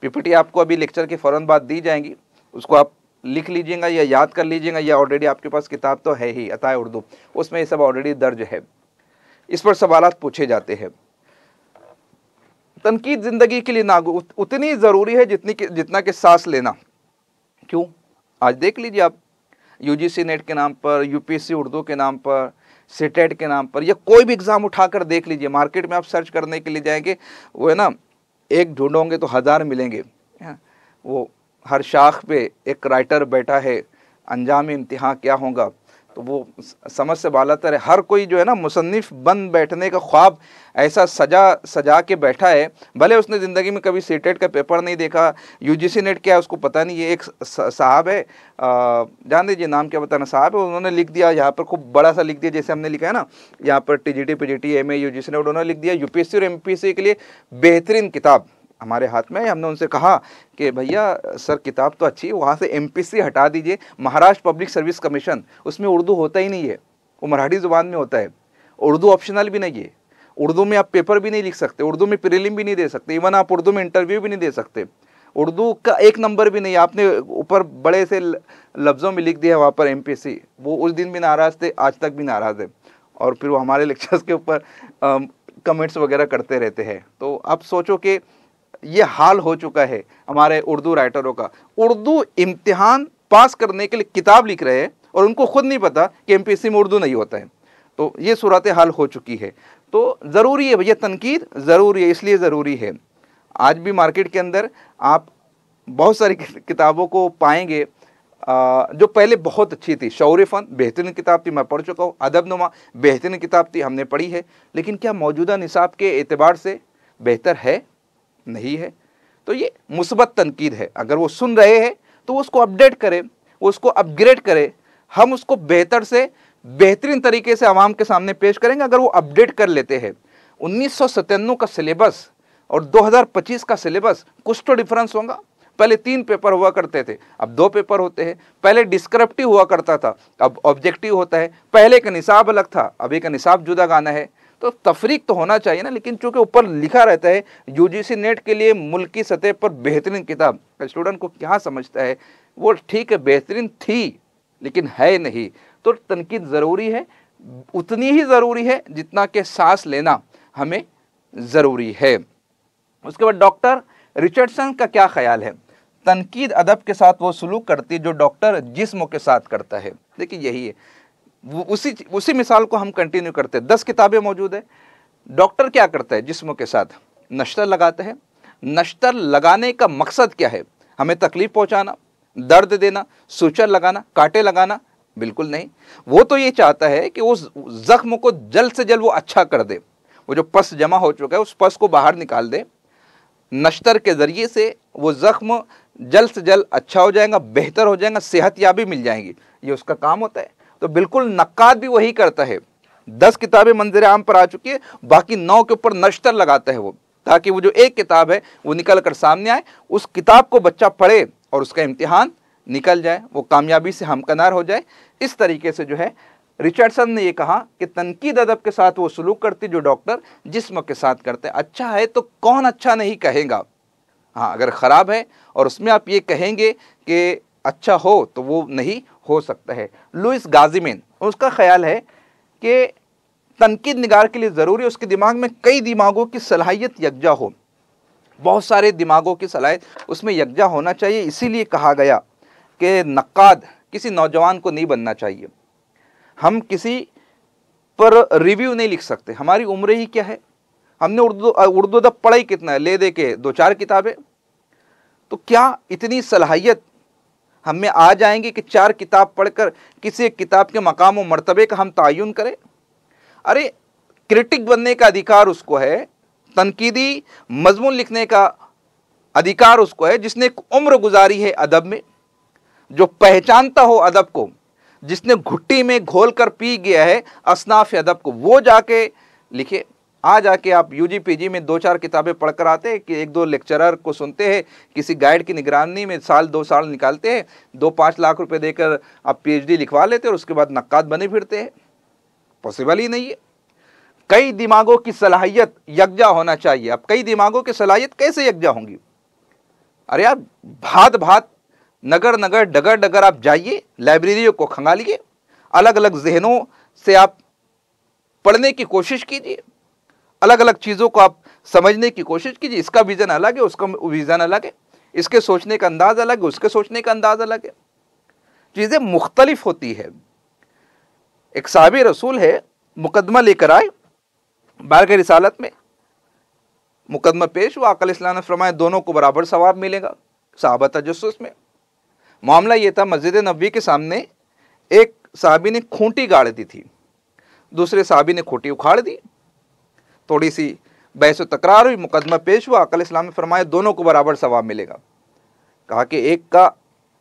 PPT आपको अभी लेक्चर के फ़ौरन बाद दी जाएंगी, उसको आप लिख लीजिएगा या याद कर लीजिएगा, या ऑलरेडी आपके पास किताब तो है ही, अताए उर्दू, उसमें ये सब ऑलरेडी दर्ज है, इस पर सवालात पूछे जाते हैं। तनकीद ज़िंदगी के लिए उतनी ज़रूरी है जितना कि सांस लेना। क्यों, आज देख लीजिए आप, UGC नेट के नाम पर, UPSC उर्दू के नाम पर, CTET के नाम पर, या कोई भी एग्ज़ाम उठाकर देख लीजिए, मार्केट में आप सर्च करने के लिए जाएंगे, वो है ना, एक ढूंढोगे तो 1000 मिलेंगे। वो हर शाख पे एक राइटर बैठा है, अंजाम इम्तिहान क्या होगा, तो वो समझ से बालातर है। हर कोई जो है ना मुसन्निफ़ बन बैठने का ख्वाब ऐसा सजा के बैठा है, भले उसने ज़िंदगी में कभी CTET का पेपर नहीं देखा, UGC नेट क्या है उसको पता नहीं है। एक साहब है, जान दीजिए नाम क्या बताना, साहब है, उन्होंने लिख दिया यहाँ पर, खूब बड़ा सा लिख दिया, जैसे हमने लिखा है ना यहाँ पर TGT PGT MA UGC net, उन्होंने लिख दिया UPSC और MPSC के लिए बेहतरीन किताब हमारे हाथ में है। हमने उनसे कहा कि भैया सर किताब तो अच्छी है, वहाँ से MPSC हटा दीजिए, महाराष्ट्र पब्लिक सर्विस कमीशन, उसमें उर्दू होता ही नहीं है, वो मराठी ज़ुबान में होता है, उर्दू ऑप्शनल भी नहीं है, उर्दू में आप पेपर भी नहीं लिख सकते, उर्दू में प्रीलिम भी नहीं दे सकते, इवन आप उर्दू में इंटरव्यू भी नहीं दे सकते। उर्दू का 1 नंबर भी नहीं, आपने ऊपर बड़े से लफ्ज़ों में लिख दिया वहाँ पर MPSC, वो उस दिन भी नाराज़ थे, आज तक भी नाराज़ है, और फिर वो हमारे लेक्चर्स के ऊपर कमेंट्स वगैरह करते रहते हैं। तो आप सोचो कि ये हाल हो चुका है हमारे उर्दू राइटरों का। उर्दू इम्तिहान पास करने के लिए किताब लिख रहे हैं और उनको खुद नहीं पता कि MPSC में उर्दू नहीं होता है। तो ये सूरत हाल हो चुकी है। तो ज़रूरी है भैया, तनकीद ज़रूरी है, इसलिए ज़रूरी है। आज भी मार्केट के अंदर आप बहुत सारी किताबों को पाएंगे जो पहले बहुत अच्छी थी। शौर्य फन बेहतरीन किताब थी, मैं पढ़ चुका हूँ। अदबनुमा बेहतरीन किताब थी, हमने पढ़ी है। लेकिन क्या मौजूदा निसाब के एतबार से बेहतर है? नहीं है। तो ये मुस्बत तनकीद है। अगर वो सुन रहे हैं तो उसको अपडेट करें, उसको अपग्रेड करें। हम उसको बेहतर से बेहतरीन तरीके से आवाम के सामने पेश करेंगे अगर वो अपडेट कर लेते हैं। 1997 का सिलेबस और 2025 का सिलेबस कुछ तो डिफरेंस होगा। पहले 3 पेपर हुआ करते थे, अब 2 पेपर होते हैं। पहले डिस्क्रिप्टिव हुआ करता था, अब ऑब्जेक्टिव होता है। पहले का निसाब अलग था, अभी का निसाब जुदा गाना है। तो तफरीक तो होना चाहिए ना। लेकिन चूंकि ऊपर लिखा रहता है UGC नेट के लिए मुल्की सतह पर बेहतरीन किताब, स्टूडेंट को क्या समझता है वो ठीक है, बेहतरीन थी लेकिन है नहीं। तो तनकीद ज़रूरी है, उतनी ही ज़रूरी है जितना कि सांस लेना हमें ज़रूरी है। उसके बाद डॉक्टर रिचर्डसन का क्या ख्याल है? तनकीद अदब के साथ वो सलूक करती है जो डॉक्टर जिस्म के साथ करता है। देखिए यही है, उसी मिसाल को हम कंटिन्यू करते हैं। 10 किताबें मौजूद है। डॉक्टर क्या करता है जिस्म के साथ? नश्तर लगाता है। नश्तर लगाने का मकसद क्या है? हमें तकलीफ पहुंचाना, दर्द देना, सूचर लगाना, कांटे लगाना? बिल्कुल नहीं। वो तो ये चाहता है कि उस जख्म को जल्द से जल्द वो अच्छा कर दे, वो जो पस जमा हो चुका है उस पस को बाहर निकाल दे। नश्तर के ज़रिए से वो ज़ख्म जल्द से जल्द अच्छा हो जाएगा, बेहतर हो जाएगा, सेहतयाबी मिल जाएगी। ये उसका काम होता है। तो बिल्कुल नक्काद भी वही करता है। 10 किताबें मंजर आम पर आ चुकी है, बाकी 9 के ऊपर नश्तर लगाता है वो, ताकि वो जो एक किताब है वो निकल कर सामने आए, उस किताब को बच्चा पढ़े और उसका इम्तिहान निकल जाए, वो कामयाबी से हमकनार हो जाए। इस तरीके से जो है रिचर्डसन ने ये कहा कि तनकीद अदब के साथ वो सलूक करती जो डॉक्टर जिस्म के साथ करते हैं। अच्छा है तो कौन अच्छा नहीं कहेगा? हाँ, अगर ख़राब है और उसमें आप ये कहेंगे कि अच्छा हो तो वो नहीं हो सकता है। लुइस गाज़ीमैन, उसका ख्याल है कि तनकीद निगार के लिए ज़रूरी है उसके दिमाग में कई दिमागों की सलाहियत यकजा हो, बहुत सारे दिमागों की सलाहियत उसमें यकजा होना चाहिए। इसीलिए कहा गया कि नक्काद किसी नौजवान को नहीं बनना चाहिए। हम किसी पर रिव्यू नहीं लिख सकते। हमारी उम्र ही क्या है? हमने उर्दू अदब पढ़ा ही कितना है? ले दे के 2-4 किताबें। तो क्या इतनी सलाहियत हम में आ जाएंगे कि 4 किताब पढ़कर किसी एक किताब के मकाम और मर्तबे का हम तायुन करें? अरे क्रिटिक बनने का अधिकार उसको है, तनकीदी मजमून लिखने का अधिकार उसको है जिसने एक उम्र गुजारी है अदब में, जो पहचानता हो अदब को, जिसने घुट्टी में घोल कर पी गया है असनाफ अदब को, वो जाके लिखे। आ जाके आप UG PG में 2-4 किताबें पढ़कर आते हैं कि 1-2 लेक्चरर को सुनते हैं, किसी गाइड की निगरानी में साल 2 साल निकालते हैं, 2-5 लाख रुपए देकर आप PhD लिखवा लेते हैं और उसके बाद नक्काद बने फिरते हैं। पॉसिबल ही नहीं है। कई दिमागों की सलाहियत यकजा होना चाहिए। अब कई दिमागों की सलाहियत कैसे यकजा होंगी? अरे यार, भात भात, नगर नगर, डगर डगर आप जाइए, लाइब्रेरियों को खंगालिए, अलग अलग जहनों से आप पढ़ने की कोशिश कीजिए, अलग अलग चीज़ों को आप समझने की कोशिश कीजिए। इसका विज़न अलग है, उसका विज़न अलग है, इसके सोचने का अंदाज़ अलग है, उसके सोचने का अंदाज़ अलग है। चीज़ें मुख्तलिफ होती है। एक साहबी रसूल है, मुकदमा लेकर आए, बारगाह रिसालत में मुकदमा पेश हुआ। आका अलैहिस्सलाम ने फरमाया दोनों को बराबर सवाब मिलेगा। सहाबा तजस्सुस में मामला ये था, मस्जिद नबवी के सामने एक साहबी ने खूंटी गाड़ दी थी, दूसरे साहबी ने खूंटी उखाड़ दी। थोड़ी सी बहस व तकरार हुई, मुकदमा पेश हुआ। आका अलैहिस्सलाम ने फरमाया दोनों को बराबर सवाब मिलेगा। कहा कि एक का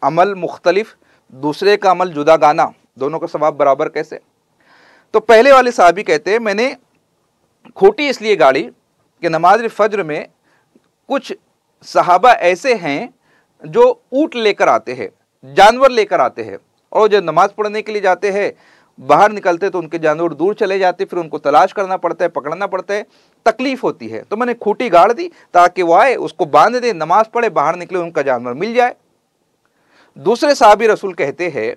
अमल मुख्तलिफ, दूसरे का अमल जुदा गाना, दोनों का सवाब बराबर कैसे? तो पहले वाले साहबी कहते हैं मैंने खूंटी इसलिए गाड़ी कि नमाज फज्र में कुछ सहाबा ऐसे हैं जो ऊँट लेकर आते हैं, जानवर लेकर आते हैं, और जब नमाज पढ़ने के लिए जाते हैं बाहर निकलते तो उनके जानवर दूर चले जाते, फिर उनको तलाश करना पड़ता है, पकड़ना पड़ता है, तकलीफ होती है। तो मैंने खूंटी गाड़ दी ताकि वो आए, उसको बांध दे, नमाज पढ़े, बाहर निकले, उनका जानवर मिल जाए। दूसरे साहबी रसूल कहते हैं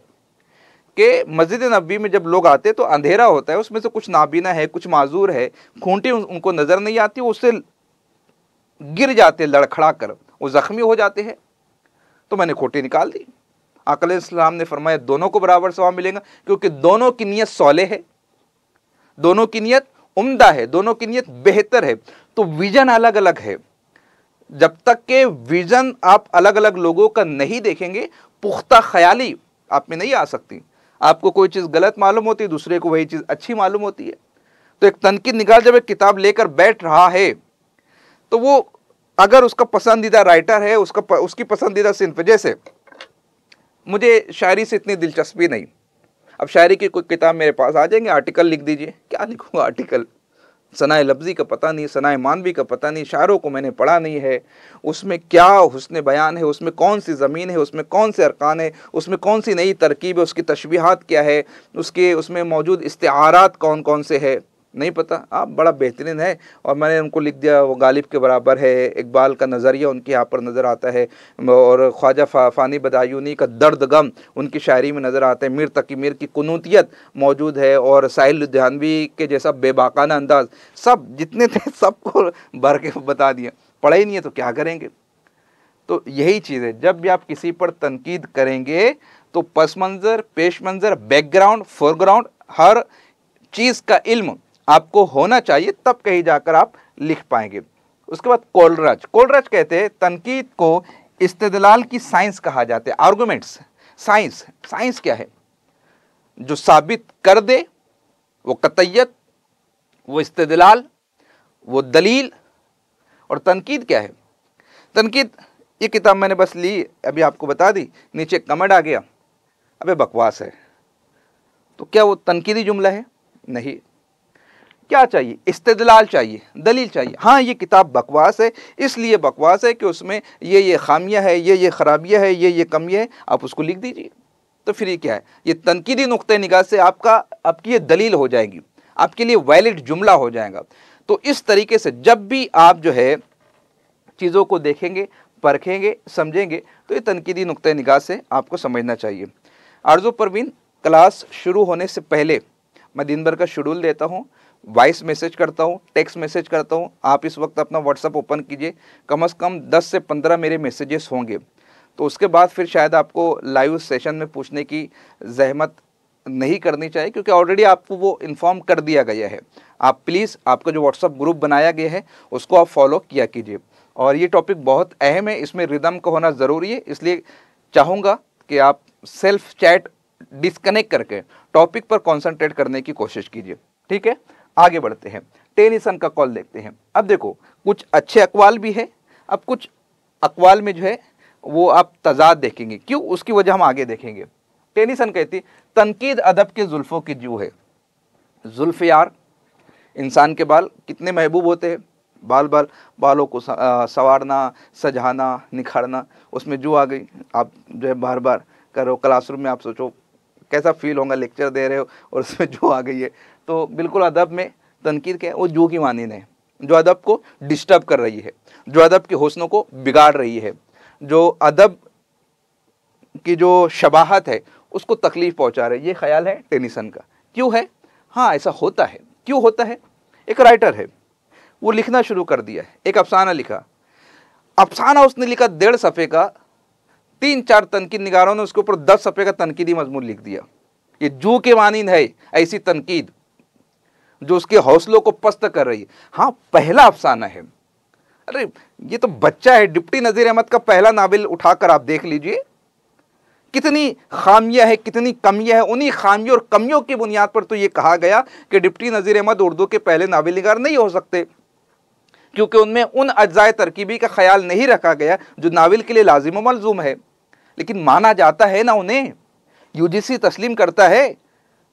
कि मस्जिद नबी में जब लोग आते तो अंधेरा होता है, उसमें से कुछ नाबीना है, कुछ माजूर है, खूंटी उनको नजर नहीं आती, उससे गिर जाते लड़खड़ा कर, वो जख्मी हो जाते हैं। तो मैंने खूंटी निकाल दी। आका अलैहिस्सलाम ने फरमाया दोनों को बराबर सवाब मिलेगा, क्योंकि दोनों की नीयत सौले है, दोनों की नीयत उम्दा है, दोनों की नीयत बेहतर है। तो विजन अलग अलग है। जब तक के विजन आप अलग अलग लोगों का नहीं देखेंगे, पुख्ता ख्याली आप में नहीं आ सकती। आपको कोई चीज़ गलत मालूम होती है, दूसरे को वही चीज़ अच्छी मालूम होती है। तो एक तनकीद निगार जब एक किताब लेकर बैठ रहा है, तो वो अगर उसका पसंदीदा राइटर है, उसकी पसंदीदा सिन्फ, जैसे मुझे शायरी से इतनी दिलचस्पी नहीं, अब शायरी की कोई किताब मेरे पास आ जाएंगे, आर्टिकल लिख दीजिए, क्या लिखूँगा आर्टिकल, सनाए लफ्ज़ी का पता नहीं, सनाए मानवी का पता नहीं, शायरों को मैंने पढ़ा नहीं है, उसमें क्या हुस्न बयान है, उसमें कौन सी ज़मीन है, उसमें कौन से अरकान है, उसमें कौन सी नई तरकीब है, उसकी तशबीहात क्या है, उसमें मौजूद इस्तिआरात कौन कौन से है, नहीं पता। आप बड़ा बेहतरीन है, और मैंने उनको लिख दिया वो गालिब के बराबर है, इकबाल का नज़रिया उनके यहाँ पर नज़र आता है, और ख्वाजा फ़ानी बदायूनी का दर्द गम उनकी शायरी में नज़र आता है, मीर तकी मीर की कुनूतियत मौजूद है, और साहिल लुधियानवी के जैसा बेबाकाना अंदाज, सब जितने थे सबको भर के बता दिया। पढ़ा ही नहीं है तो क्या करेंगे। तो यही चीज़ है, जब भी आप किसी पर तनकीद करेंगे तो पस मंज़र, पेश मंज़र, बैकग्राउंड, फोरग्राउंड, हर चीज़ का इल्म आपको होना चाहिए, तब कहीं जाकर आप लिख पाएंगे। उसके बाद कोलराज कहते हैं तनकीद को इस्तेदलाल की साइंस कहा जाता है। आर्गुमेंट्स, साइंस क्या है? जो साबित कर दे, वो कतय्यत, वो इस्तेदलाल, वो दलील। और तनकीद क्या है? तनकीद, ये किताब मैंने बस ली, अभी आपको बता दी, नीचे कमेंट आ गया, अबे बकवास है, तो क्या वो तनकीदी जुमला है? नहीं। क्या चाहिए? इस्तेदलाल चाहिए, दलील चाहिए। हाँ, ये किताब बकवास है, इसलिए बकवास है कि उसमें ये खामियां है, ये खराबियां है, ये कमियां है, आप उसको लिख दीजिए। तो फिर ये क्या है? ये तनकीदी नुक्ते निगाह से आपकी ये दलील हो जाएगी, आपके लिए वैलिड जुमला हो जाएगा। तो इस तरीके से जब भी आप जो है चीज़ों को देखेंगे, परखेंगे, समझेंगे, तो ये तनकीदी नुक्ते निगाह से आपको समझना चाहिए। आरज़ू परवीन, क्लास शुरू होने से पहले मैं दिन भर का शेड्यूल देता हूँ, वॉइस मैसेज करता हूँ, टेक्स्ट मैसेज करता हूँ। आप इस वक्त अपना व्हाट्सअप ओपन कीजिए, कम से कम 10 से 15 मेरे मैसेजेस होंगे। तो उसके बाद फिर शायद आपको लाइव सेशन में पूछने की जहमत नहीं करनी चाहिए, क्योंकि ऑलरेडी आपको वो इन्फॉर्म कर दिया गया है। आप प्लीज़, आपका जो व्हाट्सअप ग्रुप बनाया गया है उसको आप फॉलो किया कीजिए। और ये टॉपिक बहुत अहम है, इसमें रिदम का होना ज़रूरी है, इसलिए चाहूँगा कि आप सेल्फ चैट डिस्कनेक्ट करके टॉपिक पर कॉन्सेंट्रेट करने की कोशिश कीजिए। ठीक है, आगे बढ़ते हैं। टेनिसन का कॉल देखते हैं। अब देखो, कुछ अच्छे अकवाल भी है, अब कुछ अकवाल में जो है वो आप तजाद देखेंगे, क्यों, उसकी वजह हम आगे देखेंगे। टेनिसन कहती, तनकीद अदब के जुल्फ़ों की जू है। जुल्फ़ यार, इंसान के बाल कितने महबूब होते हैं, बालों को संवारना, सजाना, निखारना, उसमें जू आ गई। आप जो है बार बार करो, क्लासरूम में आप सोचो कैसा फील होगा, लेक्चर दे रहे हो और उसमें जू आ गई है। तो बिल्कुल अदब में तनकीद क्या है? वो जू की मानीन है, जो अदब को डिस्टर्ब कर रही है, जो अदब के हुस्नों को बिगाड़ रही है, जो अदब की जो शबाहत है उसको तकलीफ पहुंचा रही है। ये ख्याल है टेनिसन का। क्यों है? हाँ, ऐसा होता है। क्यों होता है? एक राइटर है, वो लिखना शुरू कर दिया है, एक अफसाना लिखा। अफसाना उसने लिखा 1.5 सफ़े का, 3-4 तनकीद निगारों ने उसके ऊपर 10 सफ़े का तनकीदी मजमून लिख दिया। ये जू के मानीन है ऐसी तनकीद जो उसके हौसलों को पस्त कर रही है। हाँ, पहला अफसाना है, अरे ये तो बच्चा है। डिप्टी नज़ीर अहमद का पहला नावल उठाकर आप देख लीजिए, कितनी खामियां है, कितनी कमियां है। उन्हीं खामियों और कमियों की बुनियाद पर तो ये कहा गया कि डिप्टी नज़ीर अहमद उर्दू के पहले नावल निगार नहीं हो सकते, क्योंकि उनमें उन अज्जाए तरकीबी का ख्याल नहीं रखा गया जो नावल के लिए लाजिम व मलजूम है। लेकिन माना जाता है ना उन्हें, यूजीसी तस्लीम करता है।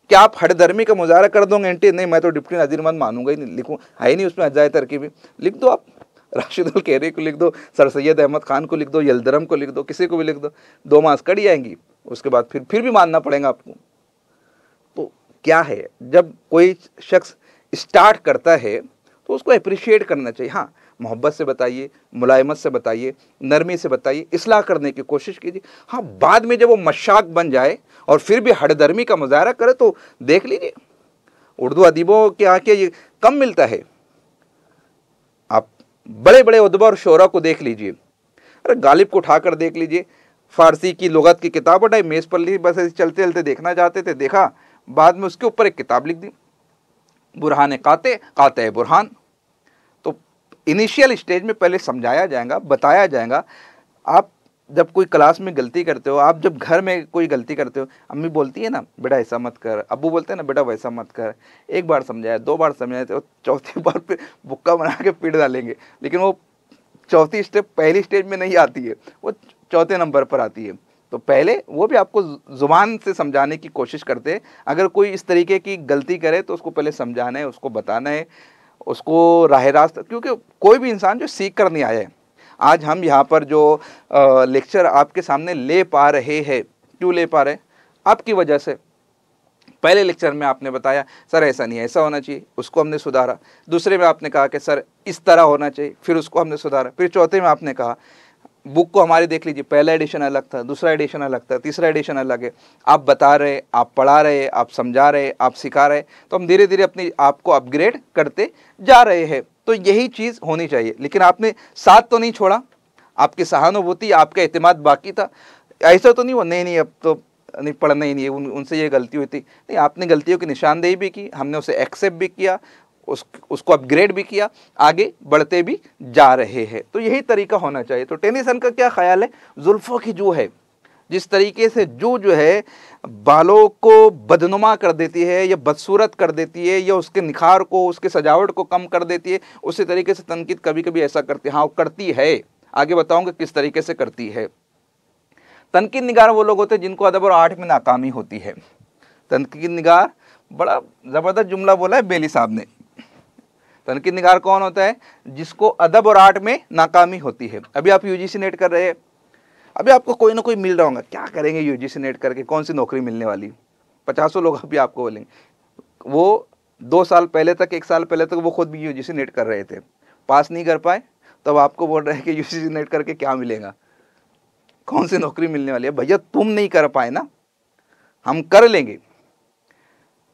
क्या आप हठधर्मी का मुजाहरा कर दोगे? एंटी नहीं, मैं तो डिप्टी नज़ीर अहमद मानूंगा ही नहीं, लिखूँ है ही नहीं उसमें अज्जाए तरकीबी। लिख दो आप, राशिदुल कैरी को लिख दो, सर सैयद अहमद खान को लिख दो, यलदरम को लिख दो, किसी को भी लिख दो, 2 मास कड़ी आएंगी। उसके बाद फिर भी मानना पड़ेगा आपको। तो क्या है। जब कोई शख्स स्टार्ट करता है तो उसको अप्रिशिएट करना चाहिए। हाँ, मोहब्बत से बताइए, मुलायमत से बताइए, नरमी से बताइए, इस्लाह करने की कोशिश कीजिए। हाँ, बाद में जब वो मशाक बन जाए और फिर भी हठधर्मी का मुजाहरा करे तो देख लीजिए, उर्दू अदीबों के आके ये कम मिलता है। आप बड़े बड़े उदबा और शोरा को देख लीजिए, अरे गालिब को उठाकर देख लीजिए, फारसी की लुगत की किताब उठाई, मेज़ पर ली, बस ऐसे चलते चलते देखना चाहते थे, देखा, बाद में उसके ऊपर एक किताब लिख दी, बुरहान काते काते बुरहान। तो इनिशियल स्टेज में पहले समझाया जाएगा, बताया जाएगा। आप जब कोई क्लास में गलती करते हो, आप जब घर में कोई गलती करते हो, अम्मी बोलती है ना बेटा ऐसा मत कर, अब्बू बोलते हैं ना बेटा वैसा मत कर, एक बार समझाया, 2 बार समझाया, तो चौथी बार पे बुक्का बना के पीट डालेंगे। लेकिन वो चौथी स्टेप पहली स्टेज में नहीं आती है, वो चौथे नंबर पर आती है। तो पहले वो भी आपको ज़ुबान से समझाने की कोशिश करते हैं। अगर कोई इस तरीके की गलती करे तो उसको पहले समझाना है, उसको बताना है, उसको राह रास्त, क्योंकि कोई भी इंसान जो सीख कर नहीं आया है, आज हम यहाँ पर जो लेक्चर आपके सामने ले पा रहे हैं, क्यों ले पा रहे हैं? आपकी वजह से। पहले लेक्चर में आपने बताया सर ऐसा नहीं है, ऐसा होना चाहिए, उसको हमने सुधारा। दूसरे में आपने कहा कि सर इस तरह होना चाहिए, फिर उसको हमने सुधारा। फिर चौथे में आपने कहा बुक को हमारी देख लीजिए, पहला एडिशन अलग था, दूसरा एडिशन अलग था, तीसरा एडिशन अलग है। आप बता रहे, आप पढ़ा रहे, आप समझा रहे, आप सिखा रहे, तो हम धीरे धीरे अपनी आपको अपग्रेड करते जा रहे हैं। तो यही चीज़ होनी चाहिए। लेकिन आपने साथ तो नहीं छोड़ा, आपकी सहानुभूति, आपका एतमाद बाकी था। ऐसा तो नहीं वो नहीं अब तो नहीं पढ़ना ही नहीं है, उनसे ये गलती हुई थी, नहीं, आपने गलतियों की निशानदेही भी की, हमने उसे एक्सेप्ट भी किया, उसको अपग्रेड भी किया, आगे बढ़ते भी जा रहे हैं। तो यही तरीका होना चाहिए। तो टेनिसन का क्या ख्याल है? जुल्फ़ों की जो है, जिस तरीके से जो है बालों को बदनुमा कर देती है या बदसूरत कर देती है या उसके निखार को, उसके सजावट को कम कर देती है, उसी तरीके से तनकीद कभी कभी ऐसा करती है। हाँ, वो करती है, आगे बताऊंगा किस तरीके से करती है। तनकीद निगार वो लोग होते हैं जिनको अदब और आर्ट में नाकामी होती है। तनकीद निगार, बड़ा ज़बरदस्त जुमला बोला है बेली साहब ने। तनकीद निगार कौन होता है? जिसको अदब और आर्ट में नाकामी होती है। अभी आप यूजीसी नेट कर रहे हैं, अभी आपको कोई ना कोई मिल रहा होगा, क्या करेंगे यूजीसी नेट करके, कौन सी नौकरी मिलने वाली? 50 लोग अभी आपको बोलेंगे। वो 2 साल पहले तक, 1 साल पहले तक वो खुद भी यूजीसी नेट कर रहे थे, पास नहीं कर पाए, तब आपको बोल रहे हैं कि यूजीसी नेट करके क्या मिलेगा, कौन सी नौकरी मिलने वाली है? भैया तुम नहीं कर पाए ना, हम कर लेंगे।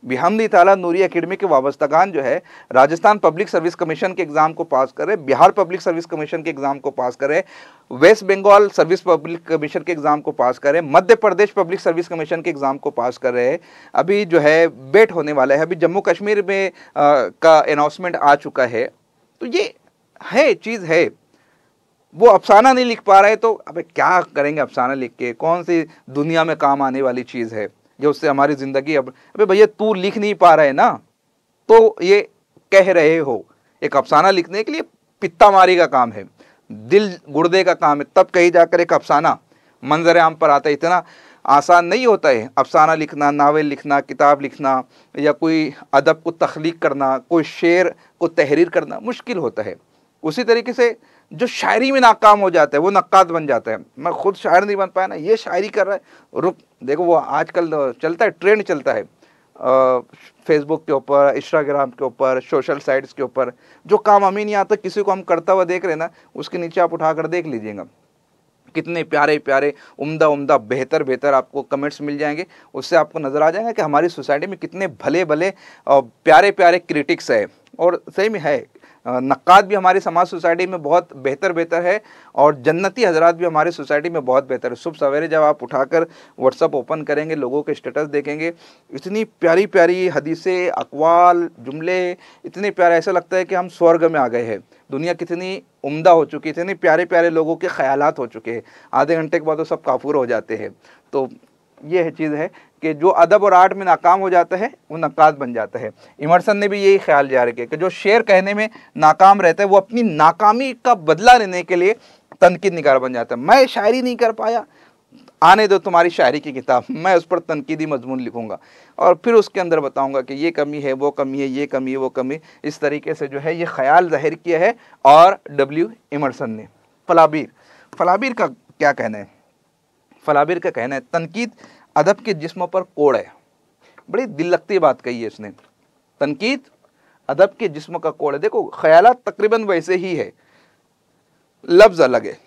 बिहम्दी ताला नूरी एकेडमी के वाबस्तागान जो है राजस्थान पब्लिक सर्विस कमीशन के एग्ज़ाम को पास कर रहे, बिहार पब्लिक सर्विस कमीशन के एग्ज़ाम को पास कर रहे, West Bengal service public commission के एग्ज़ाम को पास कर रहे, Madhya Pradesh public service commission के एग्ज़ाम को पास कर रहे हैं। अभी जो है बेट होने वाला है, अभी जम्मू कश्मीर में का अनाउंसमेंट आ चुका है। तो ये है, चीज़ है। वो अफसाना नहीं लिख पा रहे तो अबे क्या करेंगे अफसाना लिख के, कौन सी दुनिया में काम आने वाली चीज़ है जो उससे हमारी ज़िंदगी। अब अबे भैया तू लिख नहीं पा रहे ना, तो ये कह रहे हो। एक अफसाना लिखने के लिए पित्तामारी का काम है, दिल गुर्दे का काम है, तब कहीं जाकर एक अफसाना मंजर आम पर आता है। इतना आसान नहीं होता है अफसाना लिखना, नावल लिखना, किताब लिखना, या कोई अदब को तख्लीक करना, कोई शेर को तहरीर करना मुश्किल होता है। उसी तरीके से जो शायरी में नाकाम हो जाता है वो नक्काद बन जाता है। मैं खुद शायर नहीं बन पाया ना, ये शायरी कर रहा है, रुक देखो वो आजकल चलता है, ट्रेंड चलता है फेसबुक के ऊपर, इंस्टाग्राम के ऊपर, सोशल साइट्स के ऊपर। जो काम हमें नहीं आता किसी को हम करता हुआ देख रहे हैं ना, उसके नीचे आप उठाकर देख लीजिएगा, कितने प्यारे प्यारे उम्दा उम्दा बेहतर बेहतर आपको कमेंट्स मिल जाएंगे। उससे आपको नज़र आ जाएगा कि हमारी सोसाइटी में कितने भले भले प्यारे प्यारे क्रिटिक्स है। और सही में है, नक्काद भी हमारी समाज सोसाइटी में बहुत बेहतर बेहतर है, और जन्नती हजरात भी हमारी सोसाइटी में बहुत बेहतर है। सुबह सवेरे जब आप उठाकर व्हाट्सअप ओपन करेंगे, लोगों के स्टेटस देखेंगे, इतनी प्यारी प्यारी हदीसें, अक़वाल, जुमले, इतने प्यारे, ऐसा लगता है कि हम स्वर्ग में आ गए हैं। दुनिया कितनी उम्दा हो चुकी है, इतने प्यारे प्यारे लोगों के ख्यालात हो चुके हैं, आधे घंटे के बाद तो सब काफूर हो जाते हैं। तो ये है चीज़ है कि जो अदब और आर्ट में नाकाम हो जाता है वो नक्काद बन जाता है। इमर्सन ने भी यही ख्याल जारी किया कि जो शेर कहने में नाकाम रहता है वो अपनी नाकामी का बदला लेने के लिए तनकीद निगार बन जाता है। मैं शायरी नहीं कर पाया, आने दो तुम्हारी शायरी की किताब, मैं उस पर तनकीदी मजमून लिखूंगा और फिर उसके अंदर बताऊंगा कि ये कमी है, वो कमी है, ये कमी है, वो कमी। इस तरीके से जो है ये ख्याल जाहिर किया है। और डब्ल्यू इमर्सन ने फलाबीर का क्या कहना है? फलाबीर का कहना है तनकीद अदब के जिस्म पर कोड़ है। बड़ी दिल लगती बात कही है इसने। तनकीद अदब के जिस्म का कोड है। देखो ख्यालात तकरीबन वैसे ही है, लफ्ज़ अलग है,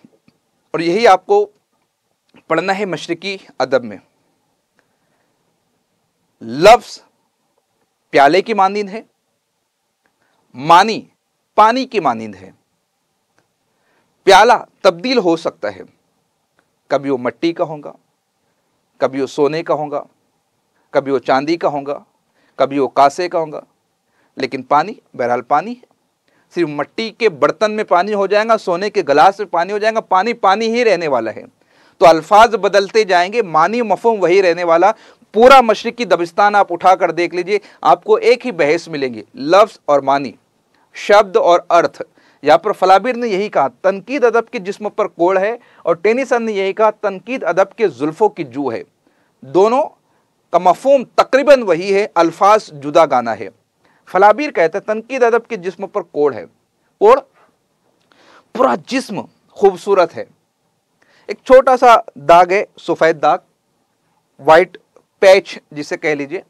और यही आपको पढ़ना है मशरिकी अदब में। लफ्ज़ प्याले की मानिंद है, मानी पानी की मानिंद है। प्याला तब्दील हो सकता है, कभी वो मिट्टी का होगा, कभी वो सोने का होगा, कभी वो चांदी का होगा, कभी वो कांसे का होगा, लेकिन पानी बहरहाल पानी है। सिर्फ मिट्टी के बर्तन में पानी हो जाएगा, सोने के गिलास में पानी हो जाएगा, पानी पानी ही रहने वाला है। तो अल्फाज बदलते जाएंगे, मानी मफहूम वही रहने वाला। पूरा मशरिकी दबिस्तान आप उठा कर देख लीजिए, आपको एक ही बहस मिलेंगी, लफ्ज़ और मानी, शब्द और अर्थ। यहाँ पर फलाबिर ने यही कहा तनकीद अदब के जिस्म पर कोड़ है, और टेनिसन ने यही कहा तनकीद अदब के जुल्फों की जू है। दोनों का मफहूम तकरीबन वही है, अल्फाज जुदा गाना है। फलाबिर कहता है तनकीद अदब के जिस्म पर कोड़ है। कोड़ पूरा जिस्म खूबसूरत है, एक छोटा सा दाग है, सफ़ेद दाग, वाइट पैच जिसे कह लीजिए।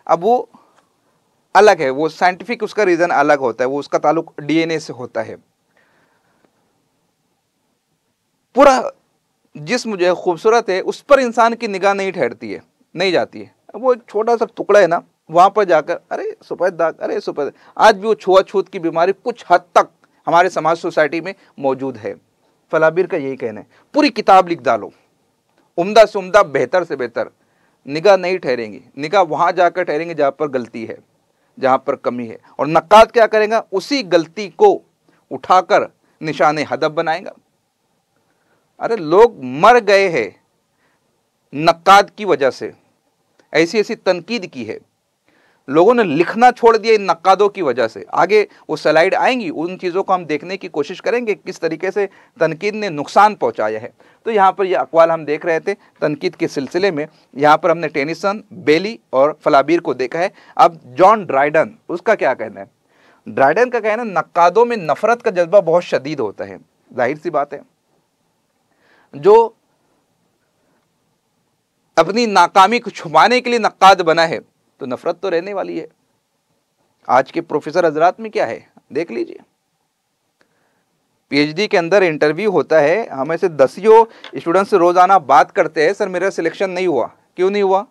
अब वो अलग है, वो साइंटिफिक उसका रीज़न अलग होता है, वो उसका ताल्लुक डीएनए से होता है। पूरा जिस्म जो है खूबसूरत है, उस पर इंसान की निगाह नहीं ठहरती है, नहीं जाती है। अब वो एक छोटा सा टुकड़ा है ना, वहाँ पर जाकर अरे सफ़ेद दाग, अरे सफ़ेद। आज भी वो छुआछूत की बीमारी कुछ हद तक हमारे समाज सोसाइटी में मौजूद है। फलाबिर का यही कहना है, पूरी किताब लिख डालो, उम्दा से उम्दा, बेहतर से बेहतर, निगाह नहीं ठहरेंगी। निगाह वहाँ जाकर ठहरेंगे जहाँ पर गलती है, जहाँ पर कमी है। और नक्काद क्या करेगा, उसी गलती को उठाकर निशाने हदफ बनाएगा। अरे लोग मर गए हैं नक्काद की वजह से, ऐसी ऐसी तनकीद की है, लोगों ने लिखना छोड़ दिया इन नक्कादों की वजह से। आगे वो स्लाइड आएंगी, उन चीज़ों को हम देखने की कोशिश करेंगे किस तरीके से तनकीद ने नुकसान पहुंचाया है। तो यहाँ पर ये अक़वाल हम देख रहे थे तनकीद के सिलसिले में। यहाँ पर हमने टेनिसन, बेली और फलाबिर को देखा है। अब जॉन ड्राइडन, उसका क्या कहना है। ड्राइडन का कहना है नक्कादों में नफ़रत का जज्बा बहुत शदीद होता है। जाहिर सी बात है, जो अपनी नाकामी को छुपाने के लिए नक्काद बना है तो नफरत तो रहने वाली है। आज के प्रोफेसर हजरात में क्या है देख लीजिए, पीएचडी के अंदर इंटरव्यू होता है, हम ऐसे दसियों स्टूडेंट से रोजाना बात करते हैं, सर मेरा सिलेक्शन नहीं हुआ। क्यों नहीं हुआ?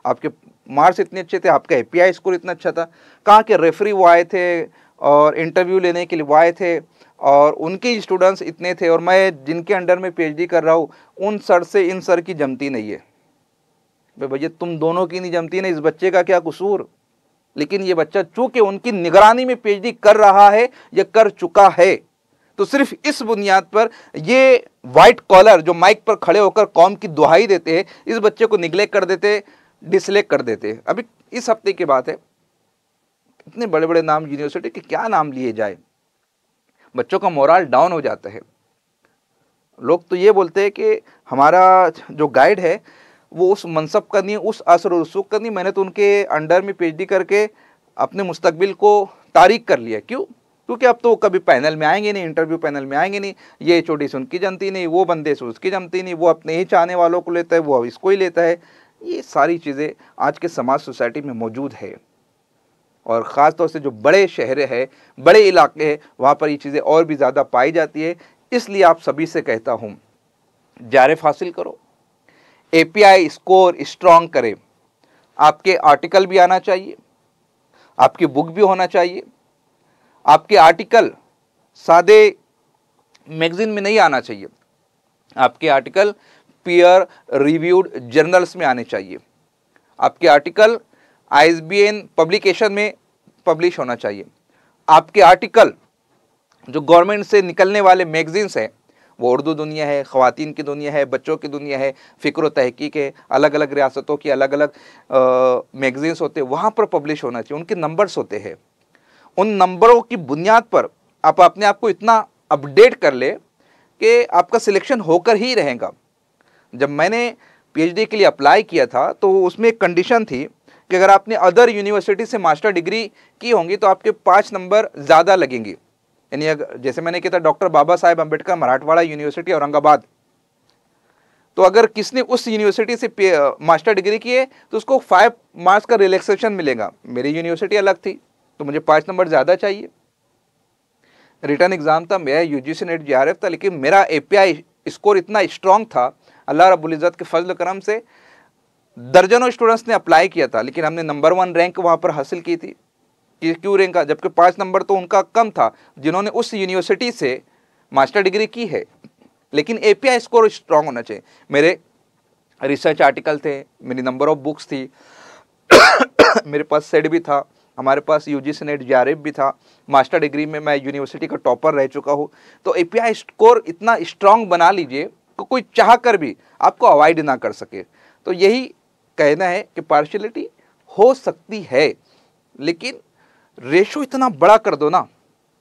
आपके मार्क्स इतने अच्छे थे, आपका एपीआई स्कोर इतना अच्छा था। कहाँ के रेफरी वो आए थे और इंटरव्यू लेने के लिए वो आए थे, और उनके स्टूडेंट्स इतने थे, और मैं जिनके अंडर में पीएचडी कर रहा हूँ उन सर से इन सर की जमती नहीं है। भैया तुम दोनों की नहीं जमती ना, इस बच्चे का क्या कसूर। लेकिन ये बच्चा चूंकि उनकी निगरानी में पीएचडी कर रहा है या कर चुका है, तो सिर्फ इस बुनियाद पर ये वाइट कॉलर जो माइक पर खड़े होकर कौम की दुहाई देते हैं, इस बच्चे को निगलेक्ट कर देते, डिसलेक्ट कर देते। अभी इस हफ्ते की बात है, इतने बड़े बड़े नाम यूनिवर्सिटी के क्या नाम लिए जाए, बच्चों का मोरल डाउन हो जाता है। लोग तो ये बोलते हैं कि हमारा जो गाइड है वो उस मनसब का नहीं, उस असर और रसूख का नहीं, मैंने तो उनके अंडर में पीएचडी करके अपने मुस्तकबिल को तारीक कर लिया। क्यों? क्योंकि अब तो वो कभी पैनल में आएंगे नहीं, इंटरव्यू पैनल में आएंगे नहीं, ये चोटी से उनकी जमती नहीं, वो बंदे से उसकी जमती नहीं, वो अपने ही चाहने वालों को लेता है, वो इसको ही लेता है। ये सारी चीज़ें आज के समाज सोसाइटी में मौजूद है, और ख़ास तौर से जो बड़े शहर है, बड़े इलाके हैं, वहाँ पर ये चीज़ें और भी ज़्यादा पाई जाती है। इसलिए आप सभी से कहता हूँ, जारिफ हासिल करो, एपीआई स्कोर स्ट्रॉन्ग करें। आपके आर्टिकल भी आना चाहिए, आपकी बुक भी होना चाहिए। आपके आर्टिकल सादे मैगजीन में नहीं आना चाहिए, आपके आर्टिकल पीयर रिव्यूड जर्नल्स में आने चाहिए। आपके आर्टिकल आईएसबीएन पब्लिकेशन में पब्लिश होना चाहिए। आपके आर्टिकल जो गवर्नमेंट से निकलने वाले मैगजीन्स हैं, वो उर्दू दुनिया है, ख़वातीन की दुनिया है, बच्चों की दुनिया है, फ़िक्र व तहक़ीक़ है, अलग अलग रियासतों की अलग अलग मैगजीन्स होते हैं, वहाँ पर पब्लिश होना चाहिए। उनके नंबर्स होते हैं, उन नंबरों की बुनियाद पर आप अपने आप को इतना अपडेट कर ले कि आपका सिलेक्शन होकर ही रहेगा। जब मैंने पीएचडी के लिए अप्लाई किया था तो उसमें एक कंडीशन थी कि अगर आपने अदर यूनिवर्सिटी से मास्टर डिग्री की होंगी तो आपके 5 नंबर ज़्यादा लगेंगे। यानी जैसे मैंने किया था डॉक्टर बाबा साहेब अम्बेडकर मराठवाड़ा यूनिवर्सिटी औरंगाबाद, तो अगर किसने उस यूनिवर्सिटी से मास्टर डिग्री की है तो उसको 5 मार्क्स का रिलैक्सेशन मिलेगा। मेरी यूनिवर्सिटी अलग थी तो मुझे 5 नंबर ज़्यादा चाहिए। रिटर्न एग्ज़ाम था, मेरा यूजीसी नेट जेआरएफ था, लेकिन मेरा एपीआई स्कोर इतना स्ट्रांग था, अल्लाह रब्बुल इज़्ज़त के फजल करम से दर्जनों स्टूडेंट्स ने अप्लाई किया था, लेकिन हमने नंबर 1 रैंक वहाँ पर हासिल की थी। कि क्यों रैंक का, जबकि 5 नंबर तो उनका कम था जिन्होंने उस यूनिवर्सिटी से मास्टर डिग्री की है। लेकिन एपीआई स्कोर स्ट्रांग होना चाहिए। मेरे रिसर्च आर्टिकल थे, मेरी नंबर ऑफ बुक्स थी, मेरे पास सेट भी था, हमारे पास यूजीसी नेट जेआरएफ भी था, मास्टर डिग्री में मैं यूनिवर्सिटी का टॉपर रह चुका हूँ। तो एपीआई स्कोर इतना स्ट्रांग बना लीजिए कि कोई चाह कर भी आपको अवॉइड ना कर सके। तो यही कहना है कि पार्शियलिटी हो सकती है, लेकिन रेशो इतना बड़ा कर दो ना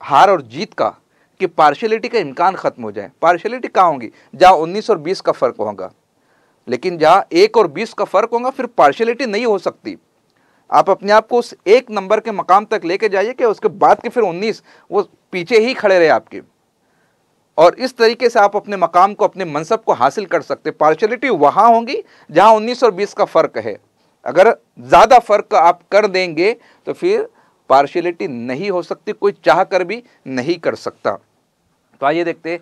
हार और जीत का कि पार्शियलिटी का इम्कान खत्म हो जाए। पार्शियलिटी कहाँ होगी? जहाँ 19 और 20 का फर्क होगा, लेकिन जहाँ 1 और 20 का फर्क होगा फिर पार्शियलिटी नहीं हो सकती। आप अपने आप को उस 1 नंबर के मकाम तक लेके जाइए कि उसके बाद के फिर 19 वो पीछे ही खड़े रहे आपके, और इस तरीके से आप अपने मकाम को, अपने मनसब को हासिल कर सकते। पार्शियलिटी वहाँ होगी जहाँ 19 और 20 का फर्क है। अगर ज़्यादा फर्क आप कर देंगे तो फिर पार्शियलिटी नहीं हो सकती, कोई चाह कर भी नहीं कर सकता। तो आइए देखते हैं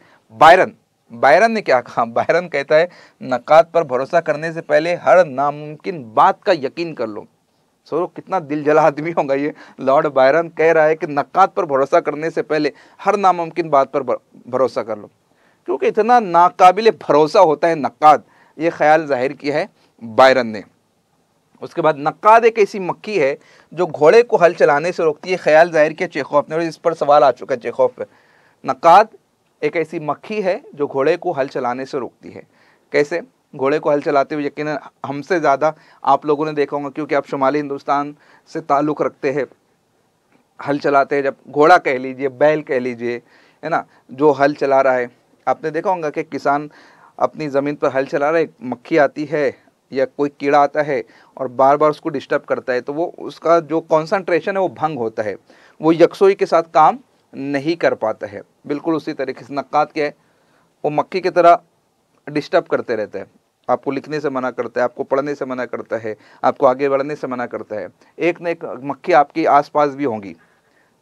बायरन ने क्या कहा। बायरन कहता है नक़ाद पर भरोसा करने से पहले हर नामुमकिन बात का यकीन कर लो। सोचो कितना दिल जला आदमी होगा ये। लॉर्ड बायरन कह रहा है कि नक़ाद पर भरोसा करने से पहले हर नामुमकिन बात पर भरोसा कर लो, क्योंकि इतना नाकाबिले भरोसा होता है नक़ाद। ये ख्याल जाहिर किया है बायरन ने। उसके बाद नक़ाद एक ऐसी मक्खी है जो घोड़े को हल चलाने से रोकती है। ख्याल जाहिर किया चेखोव ने, और इस पर सवाल आ चुका है चेखोव पे। नक़ाद एक ऐसी मक्खी है जो घोड़े को हल चलाने से रोकती है। कैसे? घोड़े को हल चलाते हुए यकीनन हमसे ज़्यादा आप लोगों ने देखा होगा, क्योंकि आप शुमाली हिंदुस्तान से ताल्लुक़ रखते हैं। हल चलाते हैं, जब घोड़ा कह लीजिए, बैल कह लीजिए, है ना, जो हल चला रहा है, आपने देखा होगा कि किसान अपनी ज़मीन पर हल चला रहा है, मक्खी आती है या कोई कीड़ा आता है और बार बार उसको डिस्टर्ब करता है, तो वो उसका जो कॉन्सनट्रेशन है वो भंग होता है, वो यकसोई के साथ काम नहीं कर पाता है। बिल्कुल उसी तरीके से नक़ाद क्या है, वो मक्खी की तरह डिस्टर्ब करते रहता है। आपको लिखने से मना करता है, आपको पढ़ने से मना करता है, आपको आगे बढ़ने से मना करता है। एक न एक मक्खी आपके आसपास भी होंगी,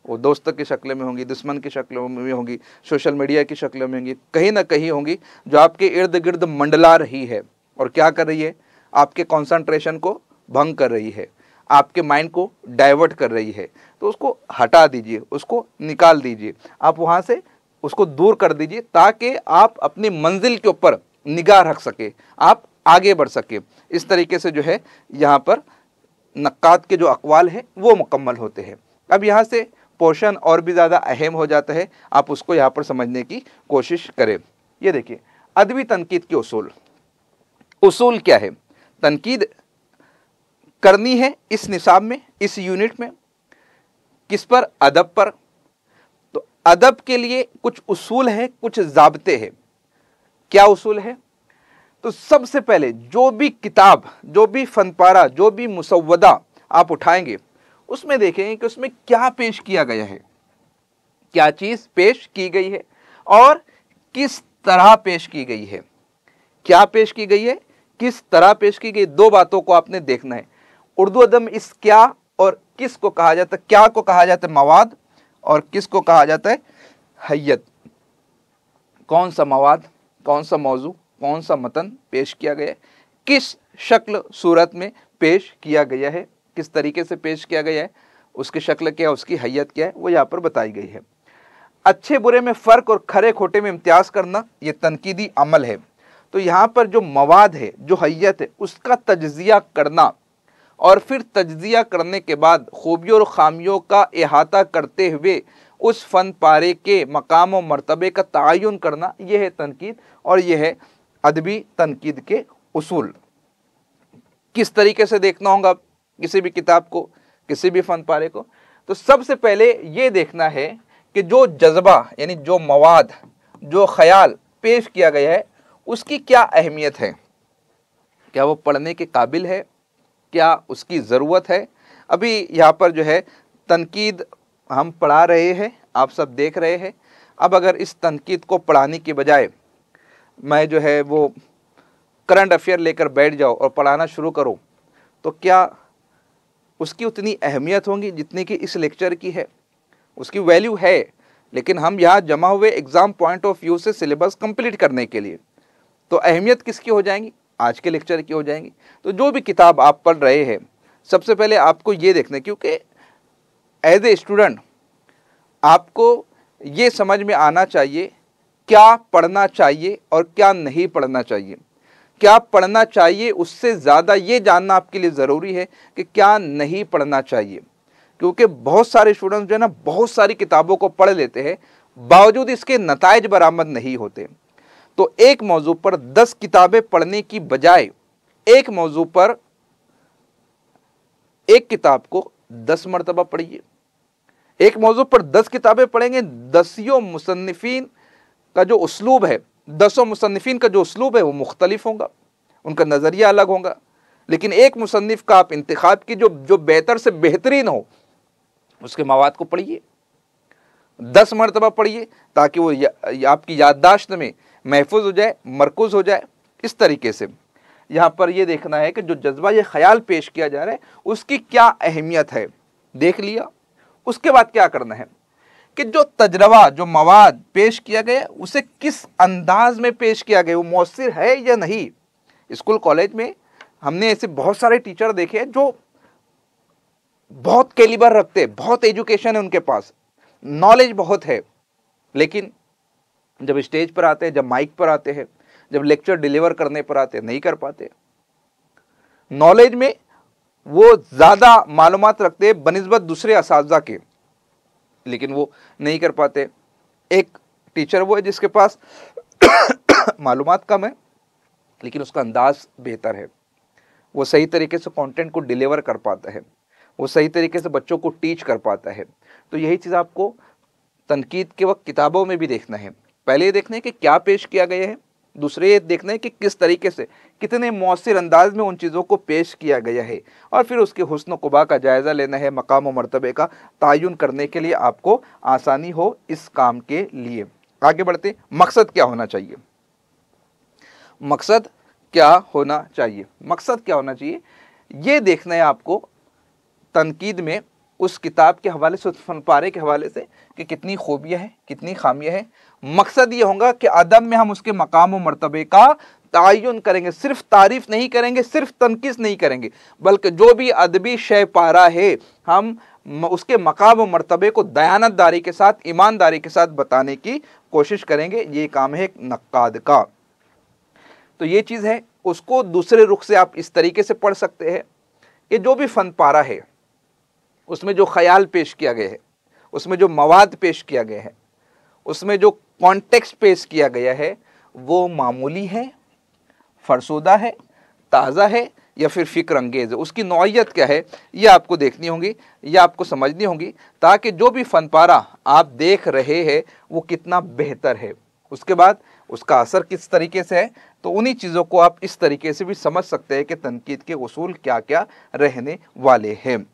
वो दोस्त की शक्ल में होंगी, दुश्मन की शक्ल में होंगी, सोशल मीडिया की शक्ल में होंगी, कहीं ना कहीं होंगी, जो आपके इर्द गिर्द मंडला रही है। और क्या कर रही है? आपके कंसंट्रेशन को भंग कर रही है, आपके माइंड को डाइवर्ट कर रही है। तो उसको हटा दीजिए, उसको निकाल दीजिए, आप वहाँ से उसको दूर कर दीजिए, ताकि आप अपनी मंजिल के ऊपर निगाह रख सके, आप आगे बढ़ सके। इस तरीके से जो है यहाँ पर नक़ाद के जो अक़वाल हैं वो मुकम्मल होते हैं। अब यहाँ से पोर्शन और भी ज़्यादा अहम हो जाता है, आप उसको यहाँ पर समझने की कोशिश करें। ये देखिए, अदबी तनकीद के उसूल क्या है? तनकीद करनी है इस निसाब में, इस यूनिट में, किस पर? अदब पर। तो अदब के लिए कुछ उसूल हैं, कुछ ज़ाब्ते हैं। क्या उसूल है? तो सबसे पहले जो भी किताब, जो भी फनपारा, जो भी मुसव्वदा आप उठाएंगे, उसमें देखेंगे कि उसमें क्या पेश किया गया है, क्या चीज़ पेश की गई है और किस तरह पेश की गई है। क्या पेश की गई है, किस तरह पेश की गई, दो बातों को आपने देखना है। उर्दू अदब में इस क्या और किस को कहा जाता है? क्या को कहा जाता है मवाद और किस को कहा जाता है हैयत। कौन सा मवाद, कौन सा मौजू, कौन सा मतन पेश किया गया है, किस शक्ल सूरत में पेश किया गया है, किस तरीके से पेश किया गया है, उसकी शक्ल क्या है, उसकी हैयत क्या है, वो यहाँ पर बताई गई है। अच्छे बुरे में फ़र्क और खरे खोटे में इम्तियाज़ करना, ये तनकीदी अमल है। तो यहाँ पर जो मवाद है, जो हैयत है, उसका तज्ज़िया करना और फिर तज्ज़िया करने के बाद खूबियों और ख़ामियों का अहाता करते हुए उस फ़न पारे के मकाम और मर्तबे का तयन करना, यह है तनकीद और यह है अदबी तनकीद के उसूल। किस तरीके से देखना होगा किसी भी किताब को, किसी भी फ़न पारे को? तो सबसे पहले ये देखना है कि जो जज्बा, यानी जो मवाद, जो ख्याल पेश किया गया है, उसकी क्या अहमियत है, क्या वो पढ़ने के काबिल है, क्या उसकी ज़रूरत है। अभी यहाँ पर जो है तनकीद हम पढ़ा रहे हैं, आप सब देख रहे हैं। अब अगर इस तनकीद को पढ़ाने के बजाय मैं जो है वो करंट अफेयर लेकर बैठ जाओ और पढ़ाना शुरू करो, तो क्या उसकी उतनी अहमियत होगी जितनी कि इस लेक्चर की है? उसकी वैल्यू है, लेकिन हम यहाँ जमा हुए एग्जाम पॉइंट ऑफ व्यू से सिलेबस कंप्लीट करने के लिए, तो अहमियत किसकी हो जाएंगी? आज के लेक्चर की हो जाएंगी। तो जो भी किताब आप पढ़ रहे हैं, सबसे पहले आपको ये देखना है, क्योंकि एज ए स्टूडेंट आपको ये समझ में आना चाहिए क्या पढ़ना चाहिए और क्या नहीं पढ़ना चाहिए। क्या पढ़ना चाहिए उससे ज़्यादा ये जानना आपके लिए ज़रूरी है कि क्या नहीं पढ़ना चाहिए, क्योंकि बहुत सारे स्टूडेंट्स जो है ना बहुत सारी किताबों को पढ़ लेते हैं, बावजूद इसके नताइज बरामद नहीं होते। तो एक मौजू पर 10 किताबें पढ़ने की बजाय एक मौजू पर एक किताब को 10 मरतबा पढ़िए। एक मौजू पर 10 किताबें पढ़ेंगे, 10 मुसन्निफीन का जो उसलूब है, 10 मुसन्निफीन का जो उसलूब है वो मुख्तलिफ होगा, उनका नज़रिया अलग होगा। लेकिन एक मुसन्निफ का आप इंतखाब की जो बेहतर से बेहतरीन हो, उसके मवाद को पढ़िए, 10 मरतबा पढ़िए, ताकि वो आपकी याददाश्त में महफूज हो जाए, मरकूज हो जाए। इस तरीके से यहाँ पर ये देखना है कि जो जज्बा ये ख्याल पेश किया जा रहा है उसकी क्या अहमियत है, देख लिया। उसके बाद क्या करना है कि जो तजरबा, जो मवाद पेश किया गया उसे किस अंदाज में पेश किया गया, वो मौसर है या नहीं। स्कूल कॉलेज में हमने ऐसे बहुत सारे टीचर देखे हैं जो बहुत कैलिबर रखते हैं, बहुत एजुकेशन है उनके पास, नॉलेज बहुत है, लेकिन जब स्टेज पर आते हैं, जब माइक पर आते हैं, जब लेक्चर डिलीवर करने पर आते हैं, नहीं कर पाते। नॉलेज में वो ज़्यादा मालूमात रखते हैं बनिस्बत दूसरे असातिज़ा के, लेकिन वो नहीं कर पाते। एक टीचर वो है जिसके पास मालूमात कम है, लेकिन उसका अंदाज बेहतर है, वो सही तरीके से कंटेंट को डिलीवर कर पाता है, वो सही तरीके से बच्चों को टीच कर पाता है। तो यही चीज़ आपको तनकीद के वक्त किताबों में भी देखना है। पहले ये देखना है कि क्या पेश किया गया है, दूसरे ये देखना है कि किस तरीके से, कितने मौसर अंदाज में उन चीज़ों को पेश किया गया है, और फिर उसके हुस्न क़ुबा का जायज़ा लेना है, मकाम व मर्तबे का तयन करने के लिए आपको आसानी हो इस काम के लिए। आगे बढ़ते, मकसद क्या होना चाहिए? मकसद क्या होना चाहिए? मकसद क्या होना चाहिए ये देखना है आपको तनकीद में, उस किताब के हवाले से, उस फनपारे के हवाले से कि कितनी खूबियाँ हैं, कितनी खामियाँ हैं। मकसद ये होगा कि अदब में हम उसके मकाम व मर्तबे का तयन करेंगे, सिर्फ तारीफ़ नहीं करेंगे, सिर्फ तनकीस नहीं करेंगे, बल्कि जो भी अदबी शय पारा है हम उसके मकाम व मर्तबे को दयानतदारी के साथ, ईमानदारी के साथ बताने की कोशिश करेंगे। ये काम है एक नक्काद का। तो ये चीज़ है, उसको दूसरे रुख से आप इस तरीके से पढ़ सकते हैं कि जो भी फ़न पारा है उसमें जो ख्याल पेश किया गया है, उसमें जो मवाद पेश किया गया है, उसमें जो कॉन्टेक्स्ट पेश किया गया है, वो मामूली है, फरसुदा है, ताज़ा है या फिर फ़िक्र अंगेज़ है। उसकी नौइयत क्या है ये आपको देखनी होगी, ये आपको समझनी होगी, ताकि जो भी फ़न पारा आप देख रहे हैं वो कितना बेहतर है, उसके बाद उसका असर किस तरीके से है। तो उन्हीं चीज़ों को आप इस तरीके से भी समझ सकते हैं कि तनकीद के उसूल क्या क्या रहने वाले हैं।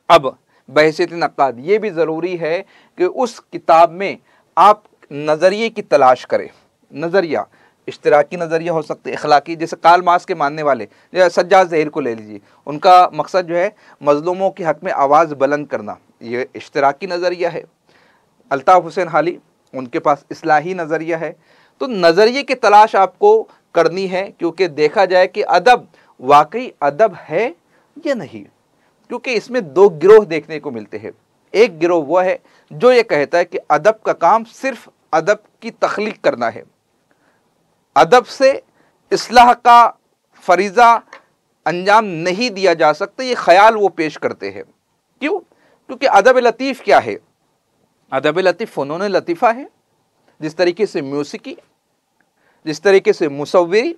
अब बहैसियत नक़ाद ये भी ज़रूरी है कि उस किताब में आप नज़रिए की तलाश करें। नज़रिया इश्तिराकी नज़रिया हो सकते, अखलाकी, जैसे कार्ल मार्क्स के मानने वाले सज्जाद ज़हीर को ले लीजिए, उनका मकसद जो है मज़लूमों के हक़ में आवाज़ बुलंद करना, ये इश्तिराकी नज़रिया है। अल्ताफ़ हुसैन हाली, उनके पास इस्लाही नज़रिया है। तो नज़रिए की तलाश आपको करनी है, क्योंकि देखा जाए कि अदब वाकई अदब है या नहीं, क्योंकि इसमें 2 गिरोह देखने को मिलते हैं। एक गिरोह वह है जो ये कहता है कि अदब का काम सिर्फ अदब की तख्लीक करना है, अदब से इस्लाह का फरीज़ा अंजाम नहीं दिया जा सकता, ये ख्याल वो पेश करते हैं। क्यों? क्योंकि अदब लतीफ़ क्या है? अदब लतीफ़ फ़नून लतीफ़ा है। जिस तरीके से म्यूसिकी, जिस तरीके से मुसव्विरी,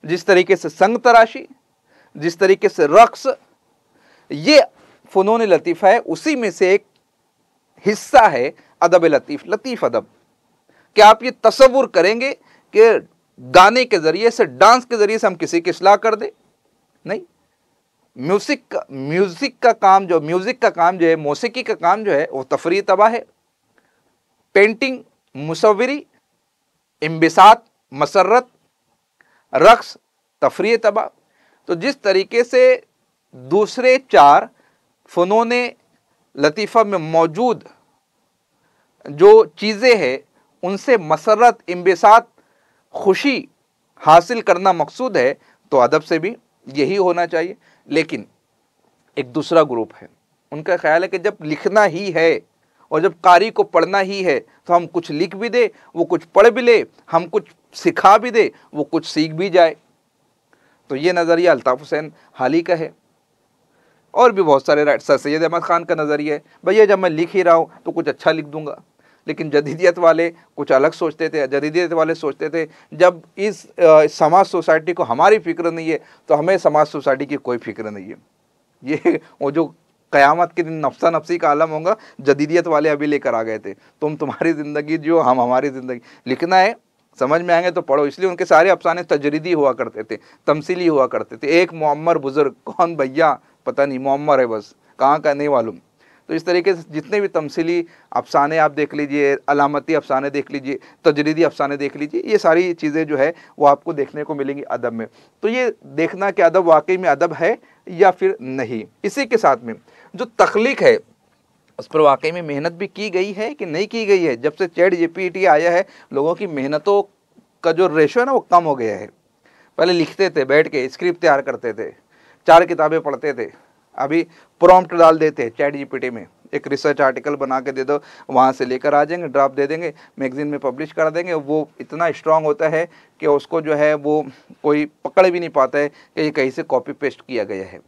जिस तरीके से संग तराशी, जिस तरीके से रक़्स, ये फ़नून लतीफ़ा है, उसी में से एक हिस्सा है अदब लतीफ़, लतीफ़ अदब। क्या आप ये तसव्वुर करेंगे कि गाने के ज़रिए से, डांस के ज़रिए से हम किसी की इस्लाह कर दें? नहीं। म्यूज़िक का काम जो है, मौसीकी का काम जो है वो तफरीह तबाह है। पेंटिंग, मुसव्विरी, इम्बिसात, मसर्रत, रक्स, तफरीह तबाह। तो जिस तरीके से दूसरे 4 फ़नून लतीफ़ा में मौजूद जो चीज़ें हैं उनसे मसरत, इंबिसात, खुशी हासिल करना मकसूद है, तो अदब से भी यही होना चाहिए। लेकिन एक दूसरा ग्रुप है, उनका ख्याल है कि जब लिखना ही है और जब कारी को पढ़ना ही है तो हम कुछ लिख भी दे, वो कुछ पढ़ भी ले, हम कुछ सिखा भी दे, वो कुछ सीख भी जाए। तो ये नज़रिया अल्ताफ़ हुसैन हाली का है। और भी बहुत सारे राइटर, सर सैयद अहमद ख़ान का नज़रिया है, भैया जब मैं लिख ही रहा हूँ तो कुछ अच्छा लिख दूंगा। लेकिन जदीदियत वाले कुछ अलग सोचते थे। जदीदियत वाले सोचते थे जब इस समाज सोसाइटी को हमारी फ़िक्र नहीं है तो हमें समाज सोसाइटी की कोई फ़िक्र नहीं है। ये वो जो क़यामत के दिन नफ्सा नफ्सी का आलम होगा, जदीदियत वाले अभी लेकर आ गए थे। तुम तुम्हारी ज़िंदगी जियो, हम हमारी ज़िंदगी। लिखना है, समझ में आएंगे तो पढ़ो। इसलिए उनके सारे अफसाने तजरीदी हुआ करते थे, तमसीली हुआ करते थे। एक मुअम्मर बुज़ुर्ग, कौन भैया पता नहीं, मुअम्मर है बस, कहाँ का नहीं मालूम। तो इस तरीके से जितने भी तमसीली अफसाने आप देख लीजिए, अलामती अफसाने देख लीजिए, तजरीदी अफसाने देख लीजिए, ये सारी चीज़ें जो है वो आपको देखने को मिलेंगी अदब में। तो ये देखना कि अदब वाकई में अदब है या फिर नहीं। इसी के साथ में जो तख्लीक है उस पर वाकई में मेहनत भी की गई है कि नहीं की गई है। जब से चैट जीपीटी आया है, लोगों की मेहनतों का जो रेशो है ना वो कम हो गया है। पहले लिखते थे, बैठ के स्क्रिप्ट तैयार करते थे, 4 किताबें पढ़ते थे। अभी प्रॉम्प्ट डाल देते हैं चैट जीपीटी में, एक रिसर्च आर्टिकल बना के दे दो, वहाँ से लेकर आ जाएंगे, ड्राफ्ट दे देंगे, मैगजीन में पब्लिश कर देंगे। वो इतना स्ट्रांग होता है कि उसको जो है वो कोई पकड़ भी नहीं पाता है कि ये कहीं से कॉपी पेस्ट किया गया है।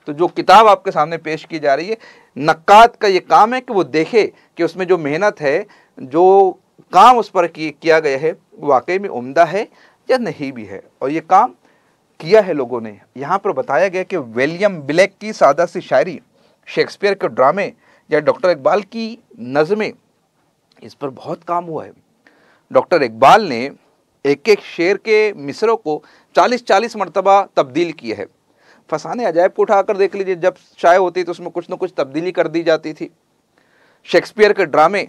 तो जो किताब आपके सामने पेश की जा रही है, नक्काद का ये काम है कि वो देखे कि उसमें जो मेहनत है, जो काम उस पर किया गया है, वाकई में उम्दा है या नहीं भी है। और ये काम किया है लोगों ने। यहाँ पर बताया गया कि विलियम ब्लेक की सादा सी शायरी, शेक्सपियर के ड्रामे या डॉक्टर इकबाल की नज़में, इस पर बहुत काम हुआ है। डॉक्टर इकबाल ने एक एक शेर के मिसरों को 40-40 मरतबा तब्दील किया है। फसाने अजायब को उठाकर देख लीजिए, जब शाये होती तो उसमें कुछ न कुछ तब्दीली कर दी जाती थी। शेक्सपियर के ड्रामे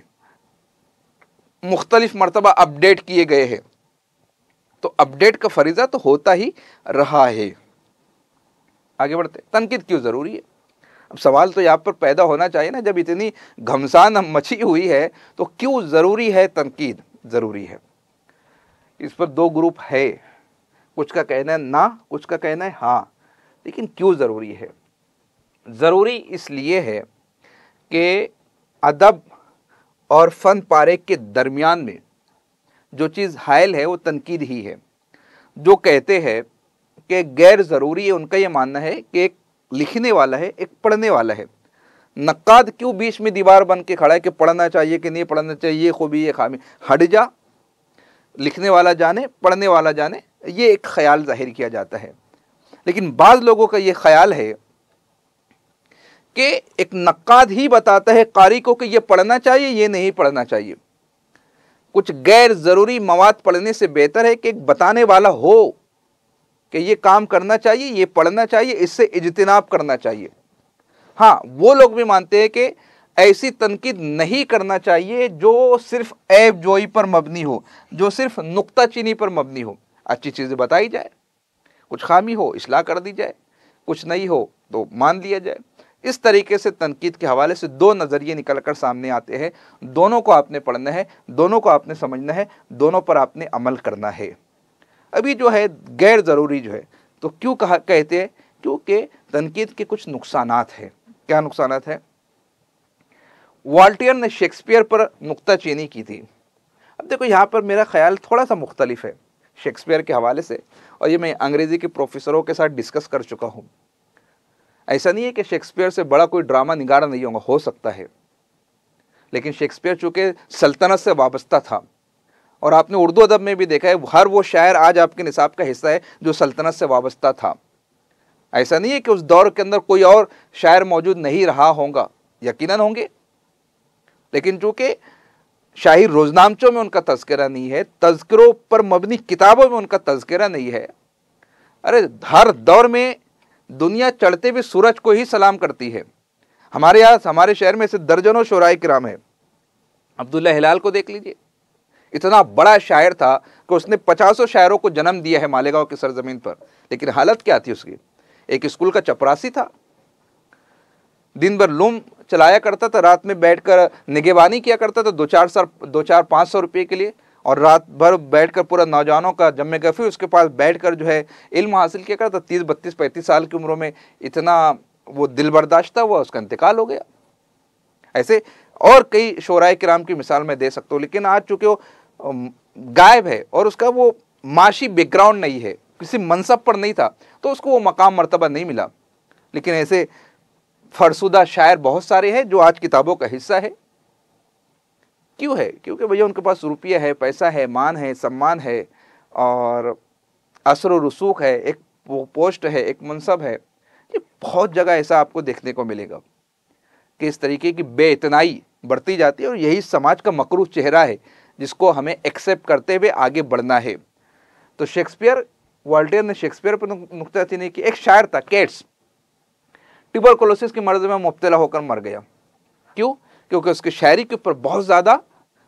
मुख्तलिफ मरतबा अपडेट किए गए हैं। तो अपडेट का फरीज़ा तो होता ही रहा है। आगे बढ़ते, तनकीद क्यों ज़रूरी है? अब सवाल तो यहाँ पर पैदा होना चाहिए ना, जब इतनी घमसान मची हुई है तो क्यों ज़रूरी है तनकीद? ज़रूरी है। इस पर 2 ग्रुप है, कुछ का कहना है ना, कुछ का कहना है हाँ। लेकिन क्यों ज़रूरी है? ज़रूरी इसलिए है कि अदब और फ़न पारे के दरमियान में जो चीज़ हायल है वो तनकीद ही है। जो कहते हैं कि गैर ज़रूरी है, उनका ये मानना है कि एक लिखने वाला है, एक पढ़ने वाला है। नक्काद क्यों बीच में दीवार बन के खड़ा है कि पढ़ना चाहिए कि नहीं पढ़ना चाहिए, ये खूबी ये खामी, हट जा, लिखने वाला जाने, पढ़ने वाला जाने, ये एक ख्याल जाहिर किया जाता है। लेकिन बाज़ लोगों का ये ख्याल है कि एक नक्काद ही बताता है कारी को कि ये पढ़ना चाहिए, ये नहीं पढ़ना चाहिए। कुछ गैर ज़रूरी मवाद पढ़ने से बेहतर है कि एक बताने वाला हो कि ये काम करना चाहिए, ये पढ़ना चाहिए, इससे इज्तिनाब करना चाहिए। हाँ, वो लोग भी मानते हैं कि ऐसी तनकीद नहीं करना चाहिए जो सिर्फ ऐब जोई पर मबनी हो, जो सिर्फ नुक्ताचीनी पर मबनी हो। अच्छी चीज़ें बताई जाए, कुछ खामी हो इस्लाह कर दी जाए, कुछ नहीं हो तो मान लिया जाए। इस तरीके से तनकीद के हवाले से 2 नज़रिए निकल कर सामने आते हैं। दोनों को आपने पढ़ना है, दोनों को आपने समझना है, दोनों पर आपने अमल करना है। अभी जो है गैर ज़रूरी जो है, तो क्यों कहते हैं? क्योंकि तनकीद के कुछ नुकसानात हैं। क्या नुकसानात हैं? वॉल्टेयर ने शेक्सपियर पर नुक्ताचीनी की थी। अब देखो यहाँ पर मेरा ख्याल थोड़ा सा मुख्तलिफ है शेक्सपियर के हवाले से, और ये मैं अंग्रेज़ी के प्रोफेसरों के साथ डिस्कस कर चुका हूँ। ऐसा नहीं है कि शेक्सपियर से बड़ा कोई ड्रामा निगार नहीं होगा, हो सकता है, लेकिन शेक्सपियर चूँकि सल्तनत से वाबस्ता था, और आपने उर्दू अदब में भी देखा है हर वो शायर आज आपके निसाब का हिस्सा है जो सल्तनत से वाबस्ता था। ऐसा नहीं है कि उस दौर के अंदर कोई और शायर मौजूद नहीं रहा होगा, यकीनन होंगे, लेकिन चूँकि शाही रोजनामचों में उनका तज़किरा नहीं है, तज़किरों पर मबनी किताबों में उनका तज़किरा नहीं है। अरे हर दौर में दुनिया चढ़ते हुए सूरज को ही सलाम करती है। हमारे यहाँ, हमारे शहर में से दर्जनों शुराए किराम है। अब्दुल्ला हिलाल को देख लीजिए, इतना बड़ा शायर था कि उसने 50 शायरों को जन्म दिया है मालेगांव की सरजमीन पर। लेकिन हालत क्या थी उसकी? एक स्कूल का चपरासी था, दिन भर लूम चलाया करता था, रात में बैठकर निगहबानी किया करता था 2-4-500 रुपये के लिए, और रात भर बैठकर पूरा नौजवानों का जम्मे गफी उसके पास बैठकर जो है इल्म हासिल किया करता। 30-32-35 साल की उम्रों में इतना वो दिल बर्दाश्त हुआ, उसका इंतकाल हो गया। ऐसे और कई शोराए किराम की मिसाल मैं दे सकता हूँ। लेकिन आज चूंकि वो गायब है और उसका वो माशी बैकग्राउंड नहीं है, किसी मनसब पर नहीं था, तो उसको वो मकाम मर्तबा नहीं मिला। लेकिन ऐसे फरसुदा शायर बहुत सारे हैं जो आज किताबों का हिस्सा है। क्यों है? क्योंकि भैया उनके पास रुपया है, पैसा है, मान है, सम्मान है, और असर व रसूख है, एक वो पोस्ट है, एक मनसब है। ये बहुत जगह ऐसा आपको देखने को मिलेगा कि इस तरीके की बेइतनाई बढ़ती जाती है, और यही समाज का मकरूह चेहरा है जिसको हमें एक्सेप्ट करते हुए आगे बढ़ना है। तो शेक्सपियर, वॉल्टेयर ने शेक्सपियर पर नुक्ताचीनी की। एक शायर था केट्स, ट्यूबरकुलोसिस की मर्ज में मुब्तला होकर मर गया। क्यों? क्योंकि उसकी शायरी के ऊपर बहुत ज़्यादा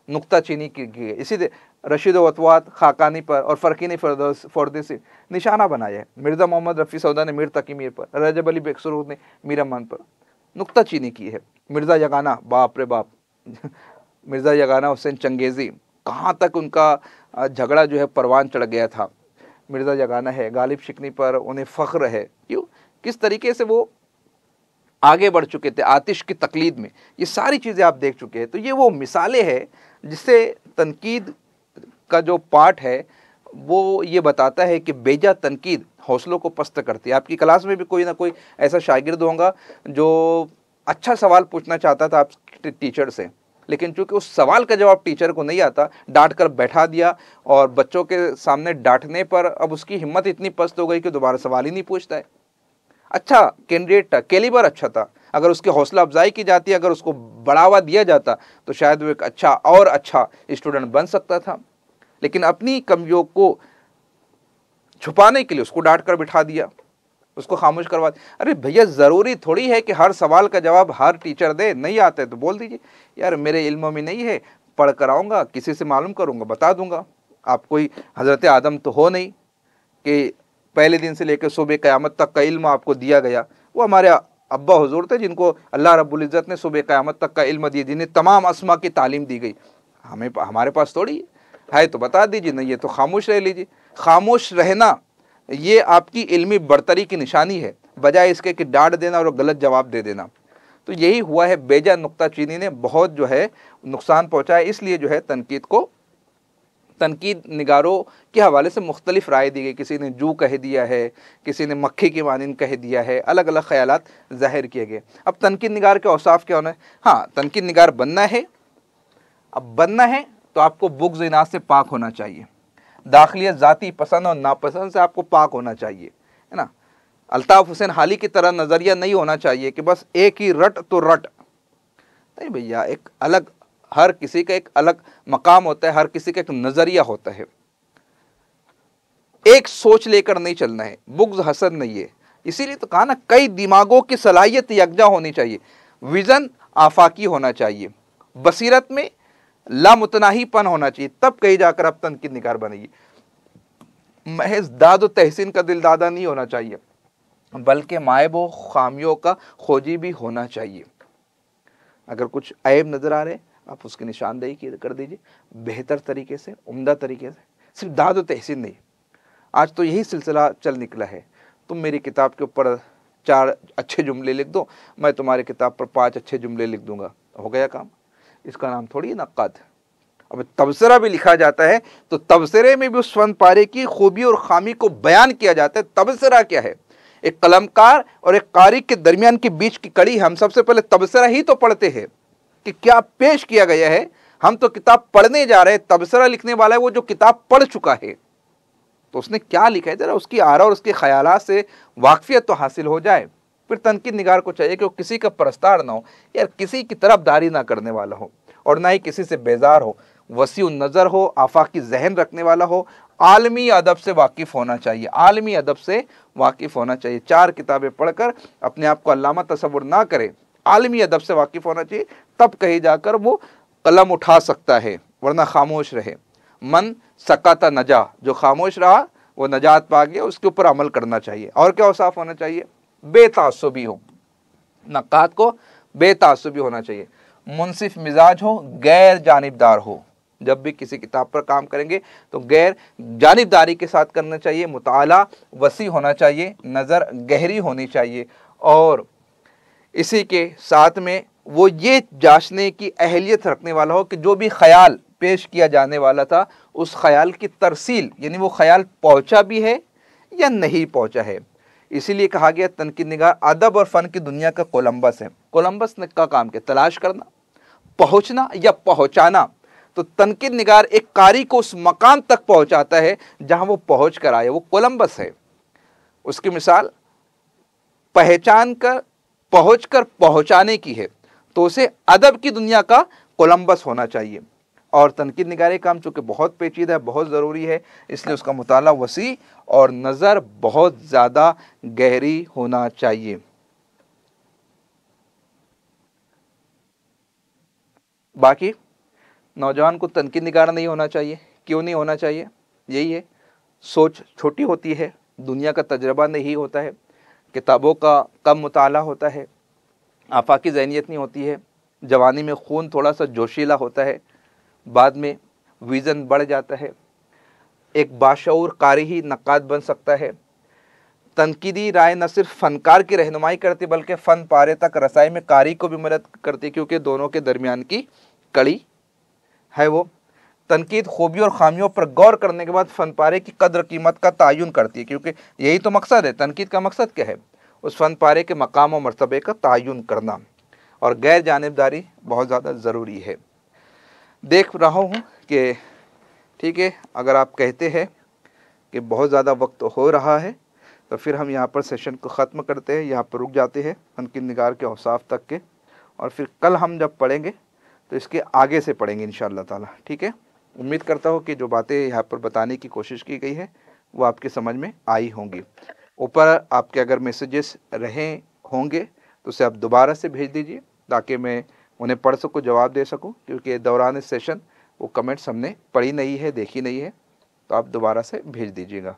नुक्ताचीनी की गई है। इसी रशीद वतवात खाकानी पर और फ़रकीनी फरदौसी निशाना बनाया है। मिर्ज़ा मोहम्मद रफ़ी सौदा ने मीर तकी मीर पर, रजब अली बेकसुरूद ने मीर अमान पर नुक्ताचीनी की है। मिर्ज़ा यगाना, बाप रे बाप मिर्ज़ा यगाना हुसैन चंगेज़ी, कहाँ तक उनका झगड़ा जो है परवान चढ़ गया था। मिर्ज़ा यगाना है, गालिब शिकनी पर उन्हें फ़ख्र है। क्यों? किस तरीके से वो आगे बढ़ चुके थे आतिश की तकलीद में। ये सारी चीज़ें आप देख चुके हैं। तो ये वो मिसालें हैं जिससे तनकीद का जो पार्ट है वो ये बताता है कि बेजा तनकीद हौसलों को पस्त करती है। आपकी क्लास में भी कोई ना कोई ऐसा शागिर्द होगा जो अच्छा सवाल पूछना चाहता था आप टीचर से, लेकिन चूंकि उस सवाल का जवाब टीचर को नहीं आता, डांट कर बैठा दिया, और बच्चों के सामने डांटने पर अब उसकी हिम्मत इतनी पस्त हो गई कि दोबारा सवाल ही नहीं पूछता है। अच्छा कैंडिडेट था, कैलिबर अच्छा था, अगर उसकी हौसला अफजाई की जाती, अगर उसको बढ़ावा दिया जाता तो शायद वो एक अच्छा और अच्छा स्टूडेंट बन सकता था। लेकिन अपनी कमियों को छुपाने के लिए उसको डांट कर बिठा दिया, उसको खामोश करवा दिया। अरे भैया ज़रूरी थोड़ी है कि हर सवाल का जवाब हर टीचर दे, नहीं आता है तो बोल दीजिए यार मेरे इल्म में नहीं है, पढ़ कर आऊँगा, किसी से मालूम करूँगा, बता दूँगा। आप कोई हज़रत आदम तो हो नहीं कि पहले दिन से लेकर सुबह क़यामत तक का इल्म आपको दिया गया। वो हमारे अब्बा हुजूर थे जिनको अल्लाह रब्बुल इज़्ज़त ने सुबह क़यामत तक का इल्म दिया, जिन्हें तमाम अस्मा की तालीम दी गई। हमारे पास थोड़ी है, तो बता दीजिए, नहीं है तो खामोश रह लीजिए। खामोश रहना ये आपकी इल्मी बरतरी की निशानी है, बजाय इसके कि डांट देना और गलत जवाब दे देना। तो यही हुआ है, बेजा नुक्ताचीनी ने बहुत जो है नुकसान पहुँचाया। इसलिए जो है तनकीद निगारों के हवाले से मुख्तलिफ राय दी गई। किसी ने जू कह दिया है, किसी ने मक्खी की मानिंद कह दिया है, अलग अलग ख्यालात ज़ाहिर किए गए। अब तनकीद निगार के औसाफ क्या होना है? हाँ, तनकीद निगार बनना है। अब बनना है तो आपको बुग़्ज़ इनाद से पाक होना चाहिए, दाखिलियत ज़ाती पसंद और नापसंद से आपको पाक होना चाहिए, है ना। अल्ताफ़ हुसैन हाली की तरह नज़रिया नहीं होना चाहिए कि बस एक ही रट तो रट। नहीं भैया, एक अलग, हर किसी का एक अलग मकाम होता है, हर किसी का एक नज़रिया होता है। एक सोच लेकर नहीं चलना है, बुग़्ज़ हसद नहीं है। इसीलिए तो कहा ना, कई दिमागों की सलाहियत यकजा होनी चाहिए, विज़न आफाकी होना चाहिए, बसीरत में लामुतनाहीपन होना चाहिए, तब कहीं जाकर आप तनकीद निगार बनेगी। महज दाद व तहसीन का दिल दादा नहीं होना चाहिए, बल्कि मायब व खामियों का खोजी भी होना चाहिए। अगर कुछ ऐब नज़र आ रहे आप उसकी निशानदेही कर दीजिए बेहतर तरीके से, उम्दा तरीके से, सिर्फ दाद व तहसीन नहीं। आज तो यही सिलसिला चल निकला है, तुम मेरी किताब के ऊपर 4 अच्छे जुमले लिख दो, मैं तुम्हारी किताब पर 5 अच्छे जुमले लिख दूंगा, हो गया काम। इसका नाम थोड़ी नक़द। अब तबसरा भी लिखा जाता है तो तबसरे में भी उस फन पारे की खूबी और खामी को बयान किया जाता है। तबसरा क्या है? एक कलमकार और एक कारी के दरमियान के बीच की कड़ी। हम सबसे पहले तबसरा ही तो पढ़ते हैं कि क्या पेश किया गया है। हम तो किताब पढ़ने जा रहे हैं, तबसरा लिखने वाला है वो जो किताब पढ़ चुका है, तो उसने क्या लिखा है जरा उसकी आरा और उसके ख्यालात से वाकफियत तो हासिल हो जाए। फिर तनकीद निगार को चाहिए कि वो किसी का परस्तार ना हो, यार किसी की तरफदारी ना करने वाला हो, और ना ही किसी से बेजार हो, वसी नज़र हो, आफाकी जहन रखने वाला हो, आलमी अदब से वाकिफ़ होना चाहिए, आलमी अदब से वाकिफ़ होना चाहिए। 4 किताबें पढ़कर अपने आप को अल्लामा तसव्वुर ना करे, आलमी अदब से वाकिफ़ होना चाहिए, तब कहीं जाकर वो कलम उठा सकता है, वरना खामोश रहे। मन सकता नजा, जो खामोश रहा वो नजात पा गया, उसके ऊपर अमल करना चाहिए। और क्या औसाफ होना चाहिए? बेतासुबी हो, नक़ाद को बेतासुबी होना चाहिए, मुनसिफ मिजाज हो, गैर जानिबदार हो। जब भी किसी किताब पर काम करेंगे तो गैर जानिबदारी के साथ करना चाहिए, मुताला वसी होना चाहिए, नज़र गहरी होनी चाहिए, और इसी के साथ में वो ये जांचने की अहलियत रखने वाला हो कि जो भी ख्याल पेश किया जाने वाला था उस ख्याल की तरसील, यानी वो ख्याल पहुंचा भी है या नहीं पहुंचा है। इसीलिए कहा गया तनकीद निगार अदब और फ़न की दुनिया का कोलंबस है। कोलंबस ने का काम किया तलाश करना, पहुंचना या पहुंचाना। तो तनकीद निगार एक कारी को उस मकाम तक पहुंचाता है जहां वो पहुंच कर आए, वो कोलंबस है। उसकी मिसाल पहचान कर पहुंच कर पहुंचाने की है, तो उसे अदब की दुनिया का कोलंबस होना चाहिए। और तनकीद निगारी काम चूँकि बहुत पेचीदा है, बहुत ज़रूरी है, इसलिए उसका मुताला वसी और नज़र बहुत ज़्यादा गहरी होना चाहिए। बाकी नौजवान को तनकीद निगार नहीं होना चाहिए। क्यों नहीं होना चाहिए? यही है, सोच छोटी होती है, दुनिया का तजर्बा नहीं होता है, किताबों का कम मुताला होता है, आफाकी ज़हनियत नहीं होती है, जवानी में खून थोड़ा सा जोशीला होता है, बाद में विज़न बढ़ जाता है, एक बाशऊर कारी ही नक़ाद बन सकता है। तनकीदी राय न सिर्फ फ़नकार की रहनुमाई करती बल्कि फ़न पारे तक रसाई में कारी को भी मदद करती, क्योंकि दोनों के दरमियान की कड़ी है वो। तनकीद खूबियों और खामियों पर गौर करने के बाद फ़न पारे की कद्र कीमत का तयन करती है, क्योंकि यही तो मकसद है। तनकीद का मकसद क्या है? उस फ़न पारे के मकाम और मर्तबे का तयन करना, और गैर जानिबदारी बहुत ज़्यादा ज़रूरी है। देख रहा हूँ कि ठीक है, अगर आप कहते हैं कि बहुत ज़्यादा वक्त हो रहा है तो फिर हम यहाँ पर सेशन को ख़त्म करते हैं, यहाँ पर रुक जाते हैं तनकीद निगार के औसाफ तक के, और फिर कल हम जब पढ़ेंगे तो इसके आगे से पढ़ेंगे इंशाअल्लाह ताला। ठीक है, उम्मीद करता हूँ कि जो बातें यहाँ पर बताने की कोशिश की गई है वो आपके समझ में आई होंगी। ऊपर आपके अगर मैसेजेस रहे होंगे तो उसे आप दोबारा से भेज दीजिए ताकि मैं उन्हें पढ़ सकूँ, जवाब दे सकूँ, क्योंकि दौरान इस सेशन वो कमेंट्स हमने पढ़ी नहीं है, देखी नहीं है, तो आप दोबारा से भेज दीजिएगा।